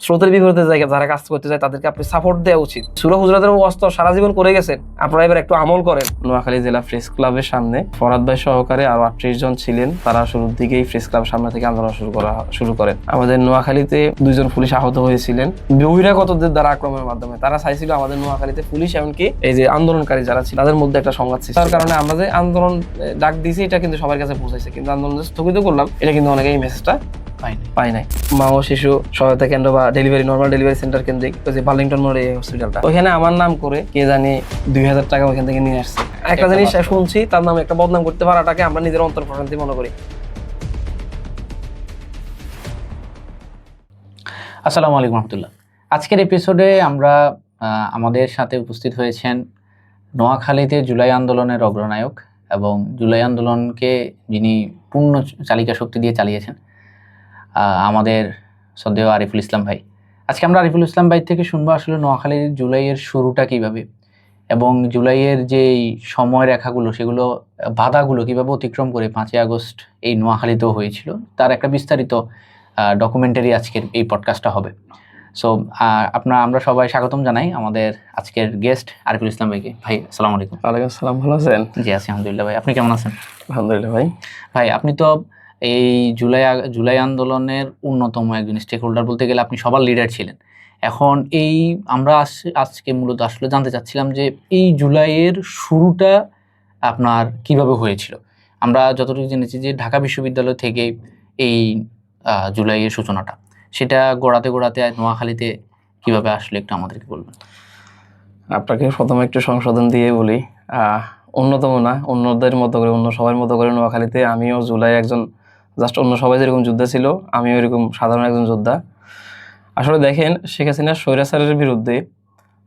স্রোতের বিপরীতে জায়গায় যারা কাজ করতে যায় তাদেরকে আপনি সাপোর্ট দেওয়া উচিত। সূরা হুজুরাতের ওয়াজ সারা জীবন করে গেছেন, আপনারা এবার একটু আমল করেন। নোয়াখালী জেলা প্রেস ক্লাবের সামনে ফরহাদ ভাই সহকারে আরো 38 জন ছিলেন, তারা শুরুর দিকেই প্রেস ক্লাব সামনে থেকে আন্দোলন শুরু করেন। আমাদের নোয়াখালীতে 2 জন পুলিশ আহত হয়েছিলেন বহিরাগতদের দ্বারা আক্রমণের মাধ্যমে। তারা চাইছিল আমাদের নোয়াখালীতে পুলিশ এমনকি এই যে আন্দোলনকারী যারা ছিল তাদের মধ্যে একটা সংঘাত সৃষ্টি, তার কারণে আমরা যে আন্দোলন ডাক দিয়েছি এটা কিন্তু সবার কাছে পৌঁছাইছে, কিন্তু আন্দোলন স্থগিত করলাম এটা কিন্তু অনেকে এই মেসেজটা পাই নাই। মা ও শিশু সহায়তা কেন্দ্র বা নর্মাল ডেলিভারি সেন্টার কেন্দ্রিক ওই যে বার্লিংটন মোড় এই হসপিটালটা, ওখানে আমার নাম করে কে জানি 2000 টাকা ওখান থেকে নিয়ে আসছে। একটা জিনিস শুনছি, তার নামে একটা বদনাম করতে পারাটাকে আমরা নিজের অন্তর প্রশান্তি মনে করি। আসসালামু আলাইকুম রহমতুল্লাহ। আজকের এপিসোডে আমরা আমাদের সাথে উপস্থিত হয়েছেন নোয়াখালীতে জুলাই আন্দোলনের অগ্রনায়ক এবং জুলাই আন্দোলনকে যিনি পূর্ণ চালিকা শক্তি দিয়ে চালিয়েছেন আমাদের শ্রদ্ধেয় আরিফুল ইসলাম ভাই। আজকে আমরা আরিফুল ইসলাম ভাই থেকে শুনবো আসলে নোয়াখালীর জুলাইয়ের শুরুটা কিভাবে এবং জুলাইয়ের যেই সময় রেখাগুলো সেগুলো বাধাগুলো কিভাবে অতিক্রম করে 5ই আগস্ট এই নোয়াখালীতেও হয়েছিল তার একটা বিস্তারিত ডকুমেন্টারি আজকের এই পডকাস্টটা হবে। সো আমরা সবাই স্বাগতম জানাই আমাদের আজকের গেস্ট আরিফুল ইসলাম ভাইকে। ভাই আসসালামু আলাইকুম। ওয়ালাইকুম আসসালাম, ভালো আছেন? জি আছি আলহামদুলিল্লাহ। ভাই আপনি কেমন আছেন? আলহামদুলিল্লাহ। ভাই আপনি তো এই জুলাই আন্দোলনের অন্যতম একজন স্টেক হোল্ডার, বলতে গেলে আপনি সবার লিডার ছিলেন। এখন এই আমরা আজকে মূলত আসলে জানতে চাচ্ছিলাম যে এই জুলাইয়ের শুরুটা আপনার কিভাবে হয়েছিল। আমরা যতটুকু জেনেছি যে ঢাকা বিশ্ববিদ্যালয় থেকে এই জুলাইয়ের সূচনাটা, সেটা গোড়াতে নোয়াখালীতে কিভাবে আসলে একটু আমাদেরকে বলবেন। আপনাকে প্রথমে একটু সংশোধন দিয়ে বলি, অন্যতম না, অন্যদের মতো করে অন্য সবার মতো করে নোয়াখালীতে আমিও জুলাই একজন জাস্ট অন্য সবাই যেরকম যোদ্ধা ছিল আমিও এরকম সাধারণ একজন যোদ্ধা। আসলে দেখেন, শেখ হাসিনার স্বৈরাচারের বিরুদ্ধে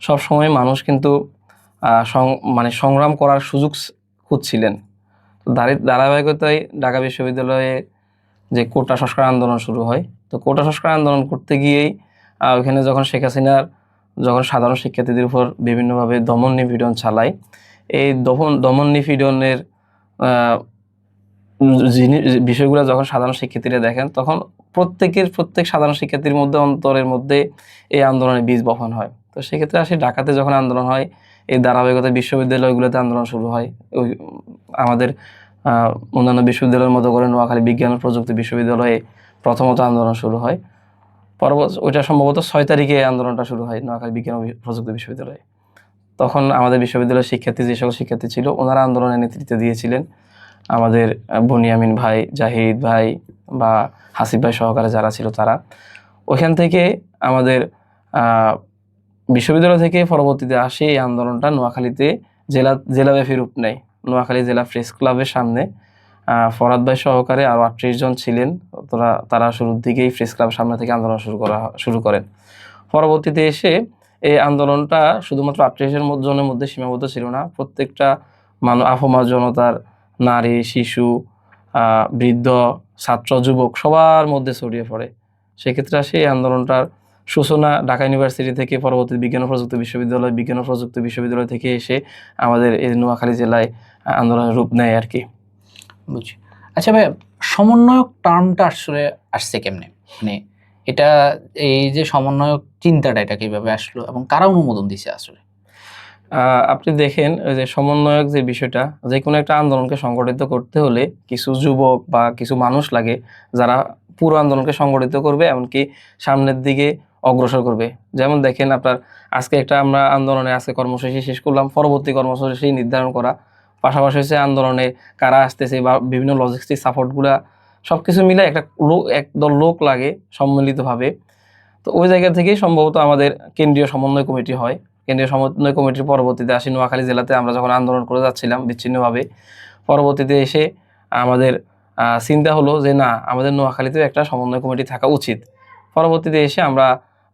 সবসময় মানুষ কিন্তু সংগ্রাম করার সুযোগ খুঁজছিলেন। ধারাবাহিকতায় ঢাকা বিশ্ববিদ্যালয়ে যে কোটা সংস্কার আন্দোলন শুরু হয়, তো কোটা সংস্কার আন্দোলন করতে গিয়েই ওইখানে যখন শেখ হাসিনার সাধারণ শিক্ষার্থীদের উপর বিভিন্নভাবে দমন নিপীড়ন চালায়, এই দমন নিপীড়নের বিষয়গুলো যখন সাধারণ শিক্ষার্থীরা দেখেন, তখন প্রত্যেক সাধারণ শিক্ষার্থীর মধ্যে অন্তরের মধ্যে এই আন্দোলনের বীজ বপন হয়। তো সেক্ষেত্রে আসি ঢাকাতে যখন আন্দোলন হয়, এই ধারাবাহিকতা বিশ্ববিদ্যালয়গুলোতে আন্দোলন শুরু হয়। ওই আমাদের অন্যান্য বিশ্ববিদ্যালয়ের মতো করে নোয়াখালী বিজ্ঞান ও প্রযুক্তি বিশ্ববিদ্যালয়ে প্রথমত আন্দোলন শুরু হয়। ওইটা সম্ভবত 6 তারিখে এই আন্দোলনটা শুরু হয় নোয়াখালী বিজ্ঞান ও প্রযুক্তি বিশ্ববিদ্যালয়ে। তখন আমাদের বিশ্ববিদ্যালয়ের শিক্ষার্থী, যে সকল শিক্ষার্থী ছিল, ওনারা আন্দোলনের নেতৃত্ব দিয়েছিলেন। আমাদের বনিয়ামিন ভাই, জাহিদ ভাই বা হাসিফ ভাই সহকারে যারা ছিল তারা। ওইখান থেকে আমাদের বিশ্ববিদ্যালয় থেকে পরবর্তীতে আসে এই আন্দোলনটা নোয়াখালীতে জেলাব্যাপী রূপ নেয়। নোয়াখালী জেলা প্রেস ক্লাবের সামনে ফরহাদ ভাই সহকারে আরো 38 জন ছিলেন, তারা শুরুর দিকেই প্রেস ক্লাবের সামনে থেকে আন্দোলন শুরু করেন। পরবর্তীতে এসে এই আন্দোলনটা শুধুমাত্র 38 জনের মধ্যে সীমাবদ্ধ ছিল না, প্রত্যেকটা আফমার জনতার, নারী, শিশু, বৃদ্ধ, ছাত্র, যুবক সবার মধ্যে ছড়িয়ে পড়ে। সেক্ষেত্রে আসে এই আন্দোলনটার সূচনা ঢাকা ইউনিভার্সিটি থেকে, পরবর্তী বিজ্ঞান ও প্রযুক্তি বিশ্ববিদ্যালয় থেকে এসে আমাদের এই নোয়াখালী জেলায় আন্দোলনের রূপ নেয় আর কি। বুঝছি। আচ্ছা ভাই, সমন্বয়ক টার্মটা আসলে আসছে কেমনে? মানে এটা এই যে সমন্বয়ক চিন্তাটা, এটা কিভাবে আসলো এবং কারা অনুমোদন দিছে আসলে? আপনি দেখেন, ওই যে সমন্বয়ক যে বিষয়টা, যে কোনো একটা আন্দোলনকে সংগঠিত করতে হলে কিছু যুবক বা কিছু মানুষ লাগে যারা পুরো আন্দোলনকে সংগঠিত করবে, এমনকি সামনের দিকে অগ্রসর করবে। যেমন দেখেন আপনার আজকে আমরা আন্দোলনে আজকে কর্মসূচি শেষ করলাম, পরবর্তী কর্মসূচি নির্ধারণ করা, পাশাপাশি হচ্ছে আন্দোলনে কারা আসতেছে বা বিভিন্ন লজিস্টিক সাপোর্টগুলা সবকিছু মিলে একদল লোক লাগে সম্মিলিতভাবে। তো ওই জায়গা থেকেই সম্ভবত আমাদের কেন্দ্রীয় সমন্বয় কমিটি হয়। কেন্দ্রীয় সমন্বয় কমিটির পরবর্তীতে আসি নোয়াখালী জেলাতে আমরা যখন আন্দোলন করে যাচ্ছিলাম বিচ্ছিন্নভাবে, পরবর্তীতে এসে আমাদের চিন্তা হলো যে না, আমাদের নোয়াখালীতেও একটা সমন্বয় কমিটি থাকা উচিত। পরবর্তীতে এসে আমরা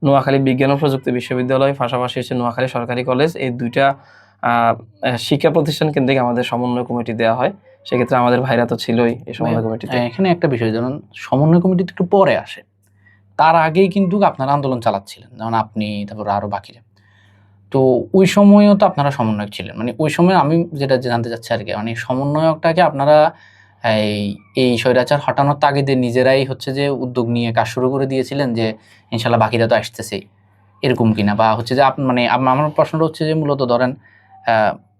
নোয়াখালী বিজ্ঞান ও প্রযুক্তি বিশ্ববিদ্যালয়, পাশাপাশি এসে নোয়াখালী সরকারি কলেজ, এই দুইটা শিক্ষা প্রতিষ্ঠান কেন্দ্রিক আমাদের সমন্বয় কমিটি দেওয়া হয়। সেক্ষেত্রে আমাদের ভাইরা তো ছিলই এই সমন্বয় কমিটিতে। এখানে একটা বিষয়, যেমন সমন্বয় কমিটি একটু পরে আসে, তার আগেই কিন্তু আপনারা আন্দোলন চালাচ্ছিলেন, যেমন আপনি, তারপর আরো বাকিরা। তো ওই সময়ও তো আপনারা সমন্বয়ক ছিলেন, মানে ওই সময় আমি যেটা জানতে চাচ্ছি আর কি, মানে সমন্বয়কটাকে আপনারা এই এই স্বৈরাচার হটানোর তাগিদে নিজেরাই হচ্ছে যে উদ্যোগ নিয়ে কাজ শুরু করে দিয়েছিলেন যে ইনশাল্লাহ বাকিরা তো আসতেছেই, এরকম কিনা? বা হচ্ছে যে মানে আমার প্রশ্নটা হচ্ছে যে মূলত ধরেন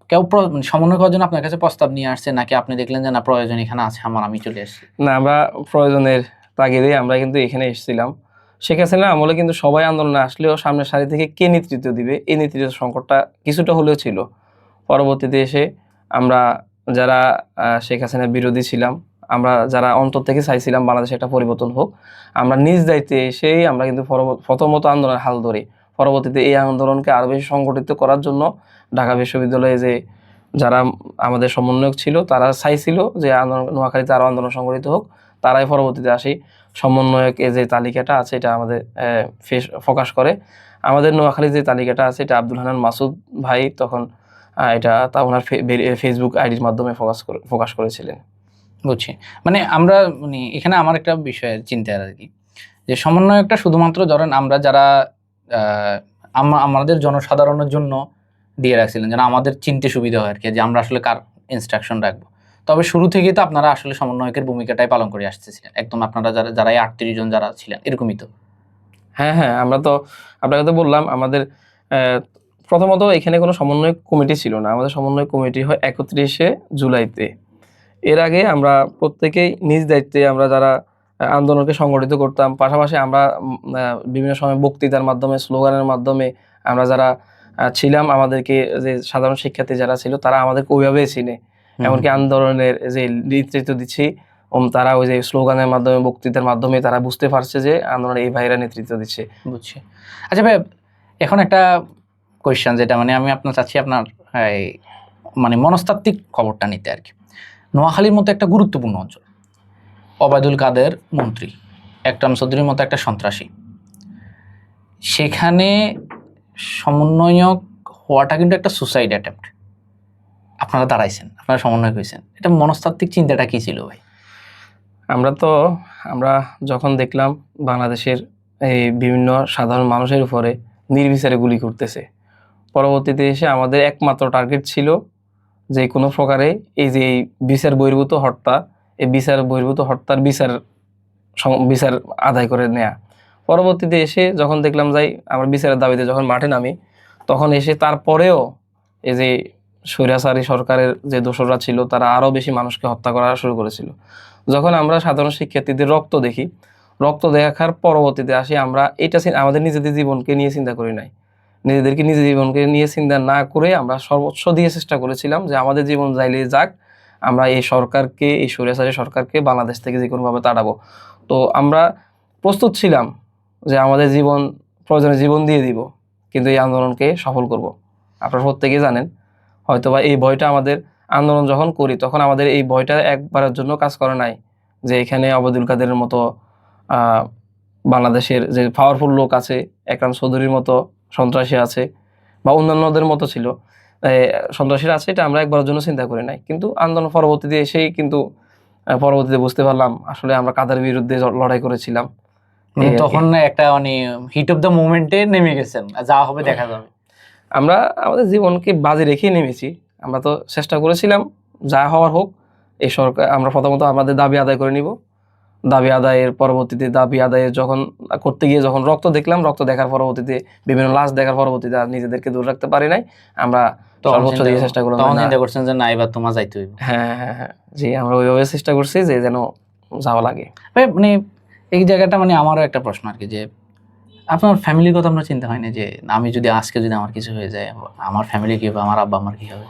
কেউ মানে সমন্বয় করার জন্য আপনার কাছে প্রস্তাব নিয়ে আসছে, নাকি আপনি দেখলেন যে না প্রয়োজন এখানে আছে আমার, আমি চলে আসছি? না, আমরা প্রয়োজনের তাগিদে আমরা কিন্তু এখানে এসেছিলাম। শেখ হাসিনার আমলে কিন্তু সবাই আন্দোলনে আসলেও সামনের সারি থেকে কে নেতৃত্ব দিবে এই নেতৃত্ব সংকটটা কিছুটা হলেও ছিল। পরবর্তীতে এসে আমরা যারা শেখ হাসিনার বিরোধী ছিলাম, আমরা যারা অন্তর থেকে চাইছিলাম বাংলাদেশে একটা পরিবর্তন হোক, আমরা নিজ দায়িত্বে এসেই আমরা কিন্তু প্রথমত আন্দোলনের হাল ধরি। পরবর্তীতে এই আন্দোলনকে আরো বেশি সংগঠিত করার জন্য ঢাকা বিশ্ববিদ্যালয়ে যে যারা আমাদের সমন্বয়ক ছিল তারা চাইছিল যে আন্দোলন নোয়াখালীতে আরো আন্দোলন সংগঠিত হোক, তারাই পরবর্তীতে আসি সমন্বয়ক যে তালিকাটা আছে এটা আমাদের ফোকাস করে। আমাদের নোয়াখালীর যে তালিকাটা আছে এটা আব্দুল হান্নান মাসুদ ভাই তখন এটা তা ওনার ফেসবুক আইডির মাধ্যমে ফোকাস করেছিলেন। বুঝছি। মানে আমরা মানে এখানে আমার একটা বিষয় চিন্তার আর কি, যে সমন্বয়কটা শুধুমাত্র ধরেন আমরা যারা আমাদের জনসাধারণের জন্য দিয়ে রাখছিলেন, যেন আমাদের চিনতে সুবিধা হয় আর কি, যে আমরা আসলে কার ইনস্ট্রাকশন রাখবো। তবে শুরু থেকেই তো আপনারা আসলে সমন্বয়কের ভূমিকাটাই পালন করে আসতেছিলেন, একদম আপনারা যারা 38 জন যারা ছিলেন এরকমই তো? হ্যাঁ হ্যাঁ, আমরা তো আপনাকে তো বললাম আমাদের প্রথমত এখানে কোনো সমন্বয় কমিটি ছিল না। আমাদের সমন্বয় কমিটি হয় 31শে জুলাইতে। এর আগে আমরা প্রত্যেকেই নিজ দায়িত্বে আমরা যারা আন্দোলনকে সংগঠিত করতাম, পাশাপাশি আমরা বিভিন্ন সময় বক্তৃতার মাধ্যমে স্লোগানের মাধ্যমে আমরা যারা ছিলাম, আমাদেরকে যে সাধারণ শিক্ষার্থী যারা ছিল তারা আমাদেরকে ওইভাবেই চিনে। এমনকি আন্দোলনের যে নেতৃত্ব দিচ্ছি তারা ওই যে স্লোগানের মাধ্যমে বক্তৃতার মাধ্যমে তারা বুঝতে পারছে যে আন্দোলনের এই ভাইরা নেতৃত্ব দিচ্ছে। বুঝছি। আচ্ছা ভাই, এখন একটা কোয়েশ্চেন, যেটা মানে আমি আপনার চাচ্ছি আপনার মানে মনস্তাত্ত্বিক খবরটা নিতে আর কি। নোয়াখালীর মতো একটা গুরুত্বপূর্ণ অঞ্চল, ওবায়দুল কাদের মন্ত্রী, একরাম চৌধুরীর মতো একটা সন্ত্রাসী, সেখানে সমন্বয়ক হওয়াটা কিন্তু একটা সুসাইড অ্যাটেম্প্ট। আপনারা দাঁড়াইছেন, আপনারা সমন্বয়ক হয়েছেন, এটা মনস্তাত্ত্বিক চিন্তাটা কি ছিল ভাই? আমরা যখন দেখলাম বাংলাদেশের এই বিভিন্ন সাধারণ মানুষের উপরে নির্বিচারে গুলি করতেছে, পরবর্তীতে এসে আমাদের একমাত্র টার্গেট ছিল যে কোনো প্রকারে এই যে এই বিচার বহির্ভূত হত্যা, এই বিচার বহির্ভূত হত্যার বিচার আদায় করে নেয়া। পরবর্তীতে এসে যখন দেখলাম যাই আমরা বিচারের দাবিতে যখন মাঠে নামি, তখন এসে তারপরেও এই যে স্বৈরাচারী সরকারের যে দোসররা ছিল তারা আরো বেশি মানুষকে হত্যা করা শুরু করেছিল। যখন আমরা সাধারণ শিক্ষার্থীদের রক্ত দেখি, রক্ত দেখার পরবর্তীতে আসি আমরা এটা আমাদের নিজেদের জীবনকে নিয়ে চিন্তা করি নাই। নিজেদের জীবনকে নিয়ে চিন্তা না করে আমরা সর্বোচ্চ দিয়ে চেষ্টা করেছিলাম যে আমাদের জীবন যাইলে যাক, আমরা এই সরকারকে, এই স্বৈরাচারী সরকারকে বাংলাদেশ থেকে যে কোনোভাবে তাড়াবো। তো আমরা প্রস্তুত ছিলাম যে আমাদের জীবন প্রয়োজনে জীবন দিয়ে দিব, কিন্তু এই আন্দোলনকে সফল করব। আপনারা প্রত্যেকেই জানেন হয়তোবা এই ভয়টা আমাদের আন্দোলন যখন করি তখন আমাদের এই ভয়টা একবারের জন্য কাজ করে নাই যে এখানে ওবায়দুল কাদেরের মতো বাংলাদেশের যে পাওয়ারফুল লোক আছে, একরাম চৌধুরীর মতো সন্ত্রাসী আছে বা অন্যান্যদের মতো ছিল সন্ত্রাসীরা আছে, এটা আমরা একবারের জন্য চিন্তা করি নাই। কিন্তু আন্দোলন পরবর্তীতে এসেই কিন্তু পরবর্তীতে বুঝতে পারলাম আসলে আমরা কাদের বিরুদ্ধে লড়াই করেছিলাম। তখন একটা মানে হিট অফ দ্য মুভমেন্টে নেমে গেছেন, যা হবে দেখা যাবে। আমরা আমাদের জীবনকে বাজি রেখেই নেমেছি। আমরা তো চেষ্টা করেছিলাম যা হওয়ার হোক, এই সরকার আমরা প্রথমত আমাদের দাবি আদায় করে নিব। দাবি আদায়ের পরবর্তীতে দাবি আদায়ে যখন করতে গিয়ে যখন রক্ত দেখলাম, রক্ত দেখার পরবর্তীতে বিভিন্ন লাশ দেখার পরবর্তীতে আর নিজেদেরকে দূরে রাখতে পারি নাই। আমরা সর্বোচ্চ দিয়ে চেষ্টা করলাম। তখন চিন্তা করছেন যে না এবার তোমার যাইতে হইব। হ্যাঁ হ্যাঁ হ্যাঁ, জি, আমরা ওইভাবে চেষ্টা করছি যে যেন যাওয়া লাগে। মানে এই জায়গাটা মানে আমারও একটা প্রশ্ন আর কি, যে আপনার ফ্যামিলির কথা আমরা চিন্তা হয় না যে আমি যদি আজকে যদি আমার কিছু হয়ে যায় আমার ফ্যামিলি কি হবে, আমার আব্বা আমার কি হবে?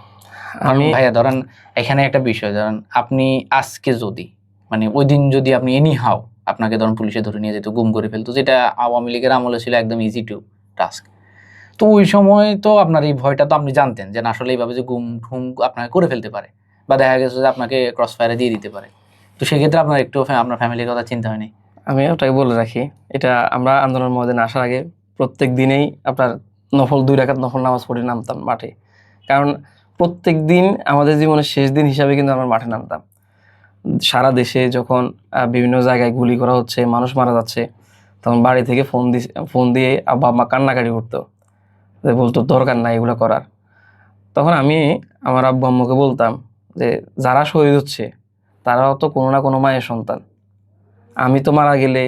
আমি ভাইয়া ধরেন এখানে একটা বিষয়, ধরেন আপনি আজকে যদি মানে ওই দিন যদি আপনি এনি হাও আপনাকে ধরেন পুলিশে ধরে নিয়ে যেত, গুম করে ফেলতো, যেটা আওয়ামী লীগের আমলে ছিল একদম ইজি টু টাস্ক, তো ওই সময় তো আপনার এই ভয়টা তো আপনি জানতেন যে না আসলে এইভাবে যে গুম ঠুম আপনাকে করে ফেলতে পারে বা দেখা গেছে যে আপনাকে ক্রস ফায়ারে দিয়ে দিতে পারে, তো সেক্ষেত্রে আপনার একটু আপনার ফ্যামিলির কথা চিন্তা হয়নি? আমি ওটাকে বলে রাখি, এটা আমরা আন্দোলন ময়দানে আসার আগে প্রত্যেক দিনেই আপনার 2 রাকাত নফল নামাজ পড়ে নামতাম মাঠে। কারণ প্রত্যেক দিন আমাদের জীবনের শেষ দিন হিসাবে কিন্তু আমরা মাঠে নামতাম। সারা দেশে যখন বিভিন্ন জায়গায় গুলি করা হচ্ছে, মানুষ মারা যাচ্ছে, তখন বাড়ি থেকে ফোন দিয়ে আব্বা আম্মা কান্নাকাটি করতো, বলতো দরকার নাই এগুলো করার। তখন আমি আমার আব্বু আম্মুকে বলতাম যে যারা শহীদ হচ্ছে তারাও তো কোনো না কোনো মায়ের সন্তান। আমি তো মারা গেলে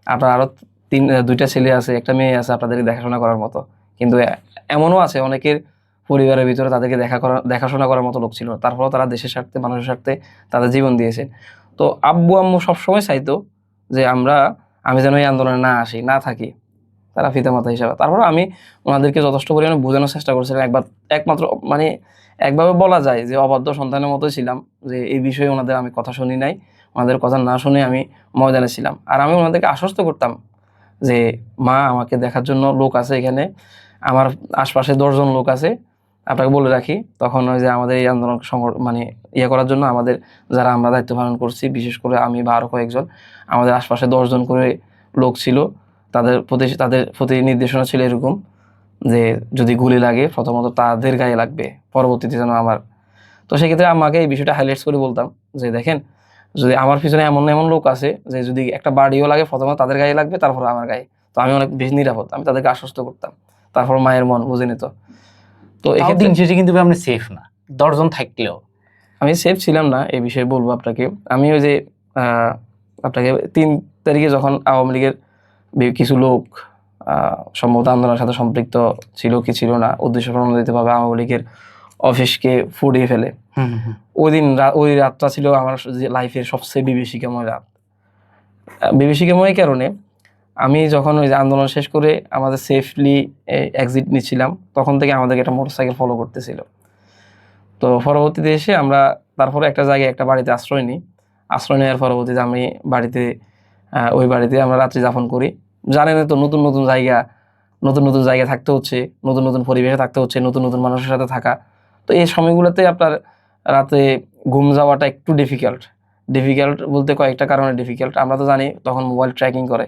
আপনার আরো দুইটা ছেলে আছে, একটা মেয়ে আছে আপনাদেরকে দেখাশোনা করার মতো। কিন্তু এমনও আছে অনেকের পরিবারের ভিতরে তাদেরকে দেখাশোনা করার মতো লোক ছিল না। তারপরেও তারা দেশের স্বার্থে, মানুষের স্বার্থে তাদের জীবন দিয়েছেন। তো আব্বু আম্মু সবসময় চাইতো যে আমি যেন এই আন্দোলনে না আসি, না থাকি, তারা পিতামাতা হিসাবে। তারপর আমি ওনাদেরকে যথেষ্ট পরিমাণে বোঝানোর চেষ্টা করছিলাম। একমাত্র মানে একভাবে বলা যায় যে অবাধ্য সন্তানের মতোই ছিলাম, যে এই বিষয়ে ওনাদের আমি কথা শুনি নাই, ওনাদের কথা না শুনে আমি ময়দানে ছিলাম। আর আমি ওনাদেরকে আশ্বস্ত করতাম যে মা, আমাকে দেখার জন্য লোক আছে এখানে, আমার আশপাশে 10 জন লোক আছে। আপনাকে বলে রাখি, তখন ওই যে আমাদের এই আন্দোলন মানে করার জন্য আমাদের যারা আমরা দায়িত্ব পালন করছি, বিশেষ করে আমি বা আরো কয়েকজন, আমাদের আশপাশে 10 জন করে লোক ছিল। তাদের প্রতি নির্দেশনা ছিল এরকম যে যদি গুলি লাগে প্রথমত তাদের গায়ে লাগবে, পরবর্তীতে যেন আমার। তো সেক্ষেত্রে আমাকে এই বিষয়টা হাইলাইটস করে বলতাম যে দেখেন, যদি আমার পিছনে এমন এমন লোক আছে যে যদি একটা বাড়িও লাগে প্রথমে তাদের গায়ে লাগবে, তারপর আমার গায়ে, তো আমি অনেক বেশি নিরাপদ। আমি তাদেরকে আশ্বস্ত করতাম। তারপর মায়ের মন বুঝে নিত। তো তাও এক্ষেত্রে দিন শেষে কিন্তু ভাই আপনি সেফ না, 10 জন থাকলেও। আমি সেফ ছিলাম না, এই বিষয়ে বলবো আপনাকে। আমি ওই যে আপনাকে 3 তারিখে যখন আওয়ামী লীগের কিছু লোক সম্ভবত আন্দোলনের সাথে সম্পৃক্ত ছিল কি ছিল না, উদ্দেশ্য প্রণোদিতভাবে আওয়ামী লীগের অফিসকে ফুটিয়ে ফেলে, ওই রাতটা ছিল আমার লাইফের সবচেয়ে বিভীষিকাময় রাত। বিভীষিকাময় কারণে আমি যখন ওই যে আন্দোলন শেষ করে আমাদের সেফলি এক্সিট নিচ্ছিলাম, তখন থেকে আমাদেরকে একটা মোটরসাইকেল ফলো করতেছিল। তো পরবর্তীতে এসে আমরা তারপরে একটা জায়গায়, একটা বাড়িতে আশ্রয় নিই। আশ্রয় নেওয়ার পরবর্তীতে আমি ওই বাড়িতে আমরা রাত্রি যাপন করি। জানেন তো, নতুন নতুন জায়গায় থাকতে হচ্ছে, নতুন নতুন পরিবেশে থাকতে হচ্ছে, নতুন নতুন মানুষের সাথে থাকা। তো এই সময়গুলোতে আপনার রাতে ঘুম যাওয়াটা একটু ডিফিকাল্ট বলতে কয়েকটা কারণে ডিফিকাল্ট। আমরা তো জানি তখন মোবাইল ট্র্যাকিং করে।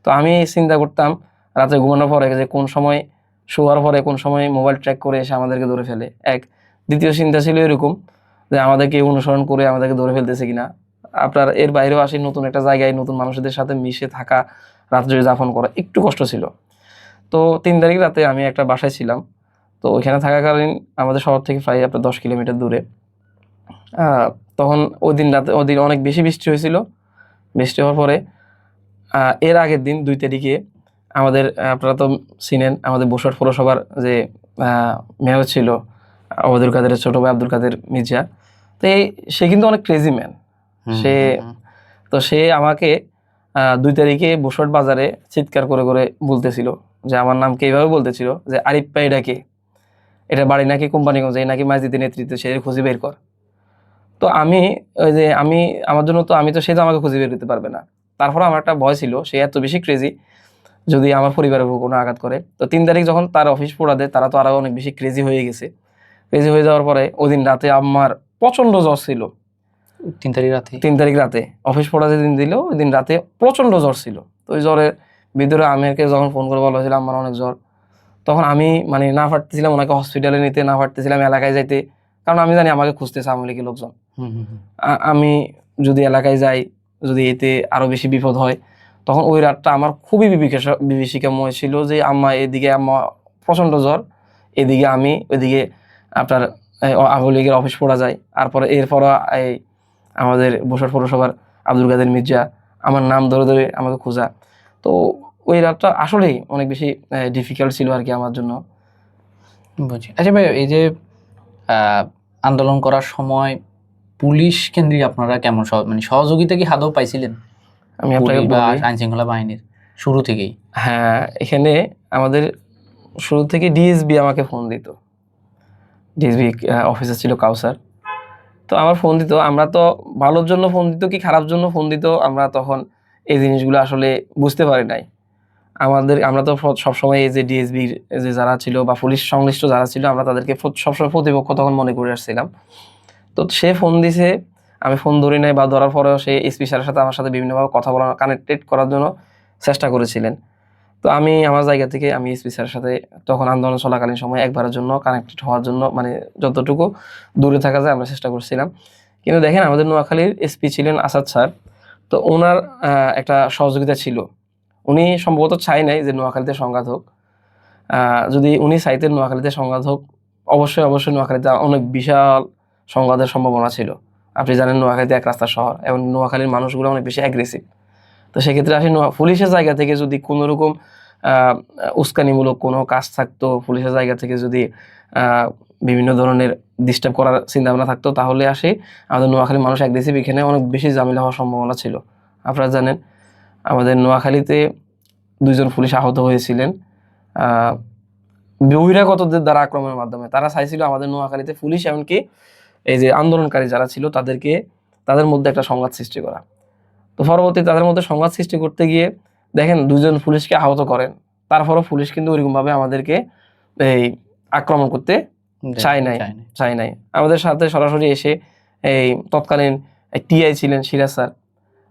তো আমি চিন্তা করতাম রাতে ঘুমানোর পরে যে কোন সময়, শোয়ার পরে কোন সময় মোবাইল ট্র্যাক করে এসে আমাদেরকে ধরে ফেলে। দ্বিতীয় চিন্তা ছিল এরকম যে আমাদেরকে অনুসরণ করে আমাদেরকে ধরে ফেলতেছে কিনা। আপনার এর বাইরেও আসি, নতুন একটা জায়গায় নতুন মানুষদের সাথে মিশে থাকা, রাত্রে যাপন করা একটু কষ্ট ছিল। তো 3 তারিখ রাতে আমি একটা বাসায় ছিলাম। তো ওইখানে থাকাকালীন আমাদের শহর থেকে প্রায় আপনার 10 কিলোমিটার দূরে, তখন ওই দিন অনেক বেশি বৃষ্টি হয়েছিল। বৃষ্টি হওয়ার পরে এর আগের দিন 2 তারিখে আমাদের, আপনারা তো চিনেন, আমাদের বসুরহাট পৌরসভার যে মেয়র ছিল আব্দুল কাদেরের ছোট ভাই আব্দুল কাদের মির্জা। তো সে কিন্তু অনেক ক্রেজি ম্যান। সে আমাকে 2 তারিখে বসুরহাট বাজারে চিৎকার করে করে বলতেছিল যে আমার নামকে এইভাবে বলতেছিল যে আরিফ ভাই এটা কে, এটা বাড়ি নাকি কোম্পানিগঞ্জে, নাকি মাসজিদের নেতৃত্ব, সে খুঁজে বের কর। তো ওই যে আমার জন্য তো সে তো আমাকে খুঁজে বের করতে পারবে না। তারপর আমার একটা ভয় ছিল, সে এত বেশি ক্রেজি, যদি আমার পরিবারের উপর কোনো আঘাত করে। তো 3 তারিখ যখন তার অফিস পোড়া দেয়, তারা তো আরো অনেক বেশি ক্রেজি হয়ে গেছে। ক্রেজি হয়ে যাওয়ার পরে ওই দিন রাতে আমার প্রচন্ড জ্বর ছিল। 3 তারিখ রাতে অফিস পড়া যেদিন দিল, ওই দিন রাতে প্রচন্ড জ্বর ছিল। তো ওই জ্বরের ভিতরে আমাকে যখন ফোন করে বলা হয়েছিল আমার অনেক জ্বর, তখন আমি না পারতেছিলাম ওনাকে হসপিটালে নিতে, না পারতেছিলাম এলাকায় যাইতে। কারণ আমি জানি আমাকে খুঁজতেছে আওয়ামী লীগের লোকজন। আমি যদি এলাকায় যাই, যদি এতে আরো বেশি বিপদ হয়। তখন ওই রাতটা আমার খুবই বিভীষিকাময় ছিল যে এদিকে আম্মা প্রচন্ড জ্বর, এদিকে আমি, ওইদিকে আপনার আওয়ামী লীগের অফিস পড়া যায়। এরপর আমাদের বসুরহাট পৌরসভার আব্দুল কাদের মির্জা আমার নাম ধরে ধরে আমাকে খোঁজা। তো ওই রাতটা আসলেই অনেক বেশি ডিফিকাল্ট ছিল আর কি আমার জন্য। বুঝি। আচ্ছা ভাই, এই যে আন্দোলন করার সময় পুলিশ কেন্দ্রিক আপনারা কেমন মানে সহযোগিতা কি আদৌ পাইছিলেন আমি আপনাকে আইন শৃঙ্খলা বাহিনীর শুরু থেকেই? হ্যাঁ, এখানে আমাদের শুরু থেকে ডিএসবি আমাকে ফোন দিত। ডিএসবি অফিসার ছিল কাউসার। তো আমার ফোন দিত, আমরা তো ভালোর জন্য ফোন দিত কি খারাপ জন্য ফোন দিত আমরা তখন এই জিনিসগুলো আসলে বুঝতে পারি নাই। আমরা তো সবসময় এই যে ডিএসবির যে যারা ছিল বা পুলিশ সংশ্লিষ্ট যারা ছিল, আমরা তাদেরকে সবসময় প্রতিপক্ষ তখন মনে করে আসছিলাম। তো সে ফোন দিছে, আমি ফোন ধরি নাই, বা ধরার পরেও সে এসপি স্যারের সাথে আমার সাথে বিভিন্নভাবে কথা বলার, কানেক্টেড করার জন্য চেষ্টা করেছিলেন। তো আমি আমার জায়গা থেকে আমি এসপি স্যারের সাথে তখন আন্দোলন চলাকালীন সময় একবারের জন্য কানেক্টেড হওয়ার জন্য, মানে যতটুকু দূরে থাকা যায় আমরা চেষ্টা করছিলাম। কিন্তু দেখেন, আমাদের নোয়াখালীর এসপি ছিলেন আসাদ স্যার। তো ওনার একটা সহযোগিতা ছিল। উনি সম্ভবত চাই নাই যে নোয়াখালীতে সংঘাত হোক। যদি উনি চাইতেন নোয়াখালীতে সংঘাত হোক, অবশ্যই নোয়াখালীতে অনেক বিশাল সংঘাতের সম্ভাবনা ছিল। আপনি জানেন নোয়াখালীতে এক রাস্তার শহর এবং নোয়াখালীর মানুষগুলো অনেক বেশি অ্যাগ্রেসিভ। তো সেক্ষেত্রে আসে পুলিশের জায়গা থেকে যদি কোনো রকম উস্কানিমূলক কোনো কাজ থাকতো, পুলিশের জায়গা থেকে যদি বিভিন্ন ধরনের ডিস্টার্ব করার চিন্তা ভাবনা থাকতো, তাহলে আসে আমাদের নোয়াখালীর মানুষ অ্যাগ্রেসিভ, এখানে অনেক বেশি ঝামেলা হওয়ার সম্ভাবনা ছিল। আপনারা জানেন আমাদের নোয়াখালীতে 2 জন পুলিশ আহত হয়েছিলেন বহিরাগতদের দ্বারা আক্রমণের মাধ্যমে। তারা চাইছিল আমাদের নোয়াখালীতে পুলিশ এমনকি এই যে আন্দোলনকারী যারা ছিল তাদের মধ্যে একটা সংঘাত সৃষ্টি করা। তো পরবর্তীতে তাদের মধ্যে সংঘাত সৃষ্টি করতে গিয়ে দেখেন 2 জন পুলিশকে আহত করেন, তারপরও পুলিশ কিন্তু ওইরকমভাবে আমাদেরকে এই আক্রমণ করতে চায় নাই। আমাদের সাথে সরাসরি এসে এই তৎকালীন টিআই ছিলেন সিরাজ স্যার,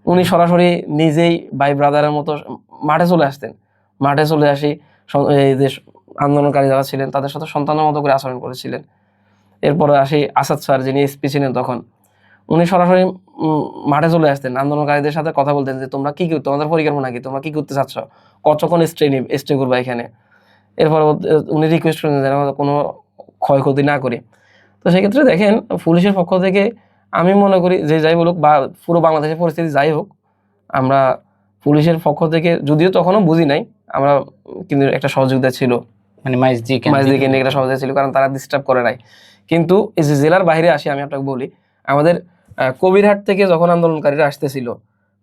উনি সরাসরি নিজেই ভাই ব্রাদারের মতো মাঠে চলে আসতেন। মাঠে চলে আসি এই যে আন্দোলনকারী যারা ছিলেন তাদের সাথে সন্তানের মতো করে আচরণ করেছিলেন। এরপরে আসি আসাদ স্যার, যিনি এসপি ছিলেন তখন, উনি সরাসরি মাঠে চলে আসতেন, আন্দোলনকারীদের সাথে কথা বলতেন যে তোমরা কি তোমাদের পরিকল্পনা কি, তোমরা কি করতে চাচ্ছ, কতক্ষণ স্টে করবা এখানে। এরপর উনি রিকোয়েস্ট করেন যেন কোনো ক্ষয়ক্ষতি না করে। তো সেক্ষেত্রে দেখেন পুলিশের পক্ষ থেকে আমি মনে করি যে যাই বলুক বা পুরো বাংলাদেশের পরিস্থিতি যাই হোক, আমরা পুলিশের পক্ষ থেকে যদিও তখনও বুঝি নাই আমরা, কিন্তু একটা সহযোগিতা ছিল, মানে মাইজদিকে নিয়ে একটা সহযোগিতা ছিল, কারণ তারা ডিস্টার্ব করে নাই। কিন্তু এই যে জেলার বাইরে আসি, আমি আপনাকে বলি আমাদের কবিরহাট থেকে যখন আন্দোলনকারীরা আসতেছিল,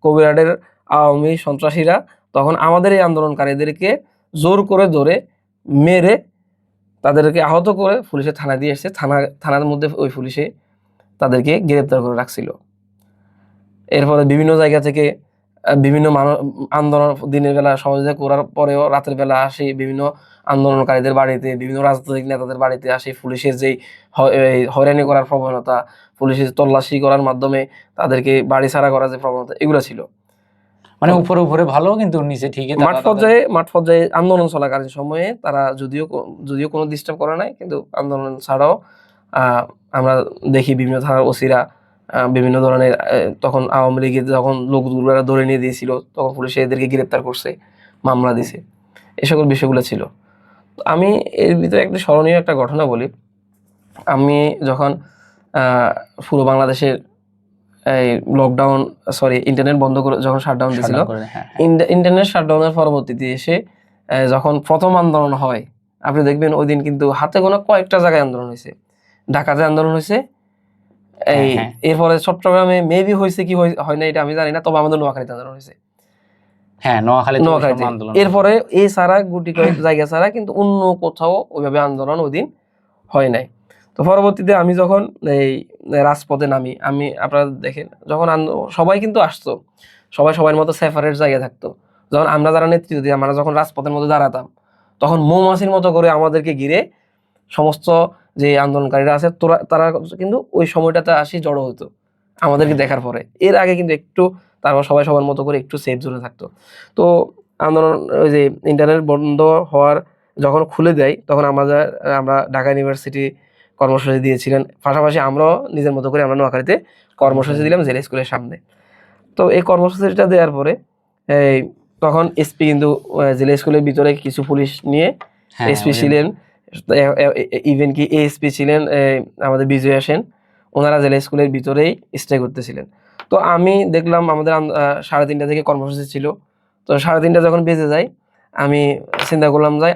কবিরহাটের আওয়ামী সন্ত্রাসীরা তখন আমাদের এই আন্দোলনকারীদেরকে জোর করে ধরে মেরে তাদেরকে আহত করে পুলিশের থানায় দিয়ে এসেছে। থানার মধ্যে ওই পুলিশে তাদেরকে গ্রেপ্তার করে রাখছিল। এরপরে বিভিন্ন জায়গা থেকে বিভিন্ন আন্দোলন দিনের বেলা সহযোগিতা করার পরেও রাতের বেলা আসি বিভিন্ন আন্দোলনকারীদের বাড়িতে, বিভিন্ন রাজনৈতিক নেতাদের বাড়িতে আসি, পুলিশের যেই হয়রানি করার প্রবণতা, পুলিশের তল্লাশি করার মাধ্যমে তাদেরকে বাড়ি ছাড়া করার যে প্রবণতা, এগুলো ছিল। মানে উপরে ভালো, কিন্তু নিচে ঠিকই মাঠ পর্যায়ে আন্দোলন চলাকালীন সময়ে তারা যদিও কোনো ডিস্টার্ব করে নাই, কিন্তু আন্দোলন ছাড়াও আমরা দেখি বিভিন্ন থানার ওসিরা বিভিন্ন ধরনের, তখন আওয়ামী লীগের যখন লোকগুলো ধরে নিয়ে দিয়েছিল তখন পুলিশ এদেরকে গ্রেপ্তার করছে, মামলা দিছে, এই সকল বিষয়গুলো ছিল। আমি এর ভিতরে একটা স্মরণীয় একটা ঘটনা বলি। আমি যখন পুরো বাংলাদেশের এই লকডাউন ইন্টারনেট বন্ধ করে যখন শাটডাউন দিয়েছিল, ইন্টারনেট শাটডাউনের পরবর্তীতে এসে যখন প্রথম আন্দোলন হয়, আপনি দেখবেন ওই দিন কিন্তু হাতে গোনা কয়েকটা জায়গায় আন্দোলন হয়েছে। ঢাকাতে আন্দোলন হয়েছে, এরপরে চট্টগ্রামে মেবি হয়েছে কি হয় না এটা আমি জানি না, তবে আমাদের নোয়াখালীতে আন্দোলন হয়েছে। নোয়াখালীতে এরপরে এই ছাড়া গুটি কয়েক জায়গা ছাড়া কিন্তু অন্য কোথাও ওইভাবে আন্দোলন ওই দিন হয় নাই। তো পরবর্তীতে আমি যখন এই রাজপথে নামি, আপনারা দেখেন যখন সবাই কিন্তু আসতো, সবার মতো সেপারেট জায়গায় থাকতো। যখন আমরা যারা নেতৃত্ব দিই, আমরা যখন রাজপথের মধ্যে দাঁড়াতাম, তখন মৌমাছির মতো করে আমাদেরকে ঘিরে সমস্ত যে আন্দোলনকারীরা আছে তারা কিন্তু ওই সময়টাতে আসি জড়ো হতো আমাদেরকে দেখার পরে। এর আগে কিন্তু একটু তারপর সবাই সবার মতো করে একটু সেফ জোনে থাকতো। তো আন্দোলন ওই যে ইন্টারনেট বন্ধ হওয়ার যখন খুলে দেয়, তখন আমরা ঢাকা ইউনিভার্সিটি কর্মসূচি দিয়েছিলেন, পাশাপাশি আমরাও নিজের মতো করে আমরা নোয়াখালীতে কর্মসূচি দিলাম জেলা স্কুলের সামনে। তো এই কর্মসূচিটা দেওয়ার পরে তখন এসপি কিন্তু জেলা স্কুলের ভিতরে কিছু পুলিশ নিয়ে, এসপি ছিলেন, ইভেন কি এএসপি ছিলেন আমাদের বিজয় সেন, ওনারা জেলা স্কুলের ভিতরেই স্টে করতেছিলেন। তো আমি দেখলাম আমাদের 3:30 থেকে কর্মসূচি ছিল। তো 3:30 যখন বেজে যায়, আমি চিন্তা করলাম যে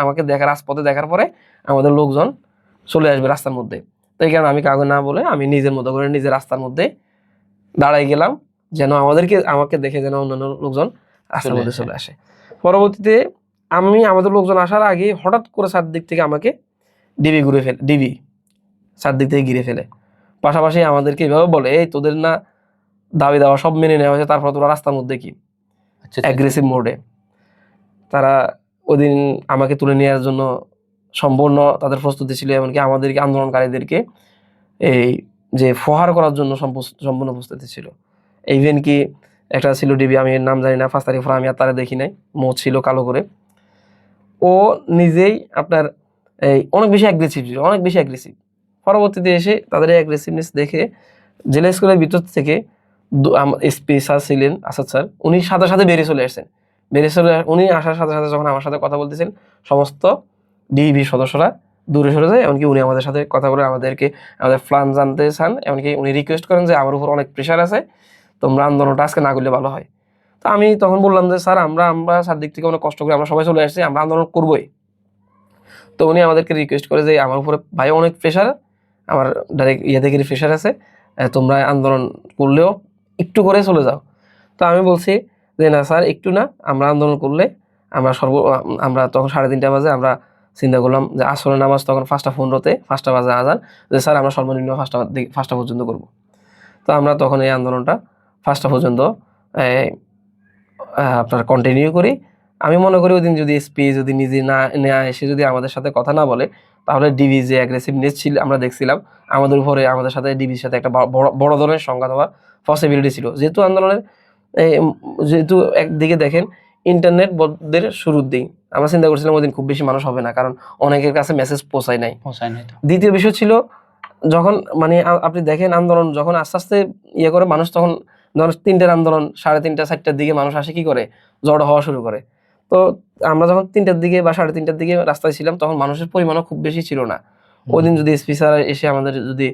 আমাকে রাজপথে দেখার পরে আমাদের লোকজন চলে আসবে রাস্তার মধ্যে। তো এই কারণে আমি কাউকে না বলে আমি নিজের মতো করে নিজের রাস্তার মধ্যে দাঁড়াই গেলাম, যেন আমাকে দেখে যেন অন্যান্য লোকজন রাস্তার মধ্যে চলে আসে। পরবর্তীতে আমাদের লোকজন আসার আগে হঠাৎ করে চারদিক থেকে আমাকে ডিবি চারদিক থেকে ঘিরে ফেলে। পাশাপাশি আমাদেরকে এভাবে বলে, এই তোদের না দাবি দেওয়া সব মেনে নেওয়া হয়েছে, তারপর তোরা রাস্তার মধ্যে কি অ্যাগ্রেসিভ মোডে। তারা ওদিন আমাকে তুলে নেওয়ার জন্য সম্পূর্ণ তাদের প্রস্তুতি ছিল, এমনকি আমাদেরকে আন্দোলনকারীদেরকে এই যে ফোহার করার জন্য সম্পূর্ণ প্রস্তুতি ছিল। ইভেন কি একটা ছিল ডিবি, আমি এর নাম জানি না, 5 তারিখ পর আমি আর তারা দেখি নাই, মুখ ছিল কালো করে। ও নিজেই আপনার অনেক বেশি অ্যাগ্রেসিভ ছিল, অনেক বেশি অ্যাগ্রেসিভ। পরবর্তীতে এসে তাদের এই অ্যাগ্রেসিভনেস দেখে জেলা স্কুলের ভিতর থেকে এসপি স্যার ছিলেন আসাদ স্যার, উনি সাথে সাথে বেরিয়ে চলে আসছেন। উনি আসার সাথে সাথে যখন আমার সাথে কথা বলতেছেন, সমস্ত ডিবি সদস্যরা দূরে সরে যায়। এমনকি উনি আমাদের সাথে কথা বলে আমাদেরকে আমাদের প্ল্যান জানতে চান, এমনকি উনি রিকোয়েস্ট করেন যে আমার উপর অনেক প্রেশার আছে, তোমরা আন্দোলনটা আজকে না করলে ভালো হয়। তো আমি তখন বললাম যে স্যার আমরা চারদিক থেকে অনেক কষ্ট করে আমরা সবাই চলে আসছি, আমরা আন্দোলন করবোই। তো উনি আমাদেরকে রিকোয়েস্ট করে যে আমার উপরে ভাই অনেক প্রেশার, আমার ডাইরেক্ট ইয়ে থেকে প্রেশার আছে, তোমরা আন্দোলন করলেও একটু করে চলে যাও। তো আমি বলছি যে না স্যার একটু না, আমরা আন্দোলন করলে আমরা তখন 3:30 বাজে আমরা চিন্তা করলাম যে আসরের নামাজ তখন 5:15 5টা বাজে আজান, যে স্যার আমরা সর্বনিম্ন 5টা পর্যন্ত করব। তো আমরা তখন এই আন্দোলনটা 5টা পর্যন্ত আপনার কন্টিনিউ করি। আমি মনে করি ওই দিন যদি এসপি যদি নিজে না এসে যদি আমাদের সাথে কথা না বলে, তাহলে ডিবি যে অ্যাগ্রেসিভনেস ছিল আমরা দেখছিলাম আমাদের উপরে, আমাদের সাথে ডিবির সাথে একটা বড় ধরনের সংঘাত হওয়ার পসিবিলিটি ছিল। যেহেতু আন্দোলনের যেহেতু একদিকে দেখেন ইন্টারনেট বন্ধের শুরুর দিন আমরা চিন্তা করছিলাম ওই দিন খুব বেশি মানুষ হবে না, কারণ অনেকের কাছে মেসেজ পৌঁছায় নাই। দ্বিতীয় বিষয় ছিল যখন মানে আপনি দেখেন আন্দোলন যখন আস্তে আস্তে ইয়ে করে মানুষ, তখন ধর 3টার আন্দোলন 3:30 4টার দিকে মানুষ আসে কি করে, জড়ো হওয়া শুরু করে। তো আমরা যখন 3টার দিকে বা 3:30টার দিকে রাস্তায় ছিলাম তখন মানুষের পরিমাণও খুব বেশি ছিল না। ওই দিন যদি এসপি স্যার এসে আমাদের যদি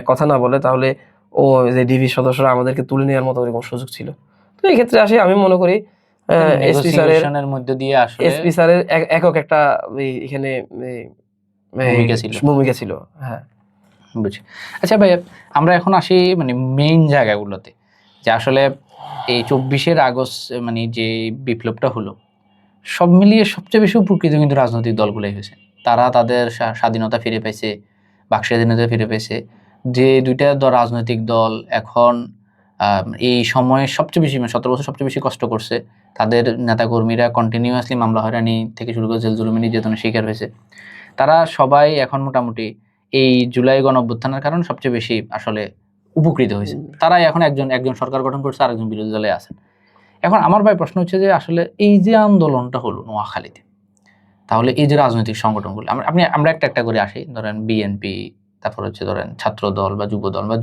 কথা না বলে, তাহলে ও যে ডিবি সদস্যরা আমাদেরকে তুলে নেওয়ার মতো এরকম সুযোগ ছিল। তো এই ক্ষেত্রে আসে আমি মনে করি এসপি স্যারের মধ্যে দিয়ে আসলে এসপি স্যারের একক একটা এখানে ভূমিকা ছিল। হ্যাঁ, বুঝছি। আচ্ছা ভাই, আমরা এখন আসি মানে মেইন জায়গাগুলোতে, যে আসলে এই 24শে আগস্ট মানে যে বিপ্লবটা হলো, সব মিলিয়ে সবচেয়ে বেশি উপকৃত কিন্তু রাজনৈতিক দলগুলোই হয়েছে। তারা তাদের স্বাধীনতা ফিরে পেয়েছে, বাক স্বাধীনতা ফিরে পেয়েছে। যে দুইটা রাজনৈতিক দল এখন এই সময়ে সবচেয়ে বেশি 17 বছর সবচেয়ে বেশি কষ্ট করছে, তাদের নেতাকর্মীরা কন্টিনিউয়াসলি মামলা হয়রানি থেকে শুরু করে জেল জুলুমে নির্যাতনের শিকার হয়েছে, তারা সবাই এখন মোটামুটি এই জুলাই গণঅভ্যুত্থানের কারণে সবচেয়ে বেশি আসলে উপকৃত হয়েছে। তারাই এখন একজন সরকার গঠন করছে আর একজন বিরোধী দলে আছেন। এখন আমার ভাই প্রশ্ন হচ্ছে যে আসলে এই যে আন্দোলনটা হলো নোয়াখালীতে, তাহলে এই যে রাজনৈতিক সংগঠনগুলো আমরা একটা করে আসি, ধরেন বিএনপি, তারপর হচ্ছে ধরেন ছাত্র দল বা যুব দল বা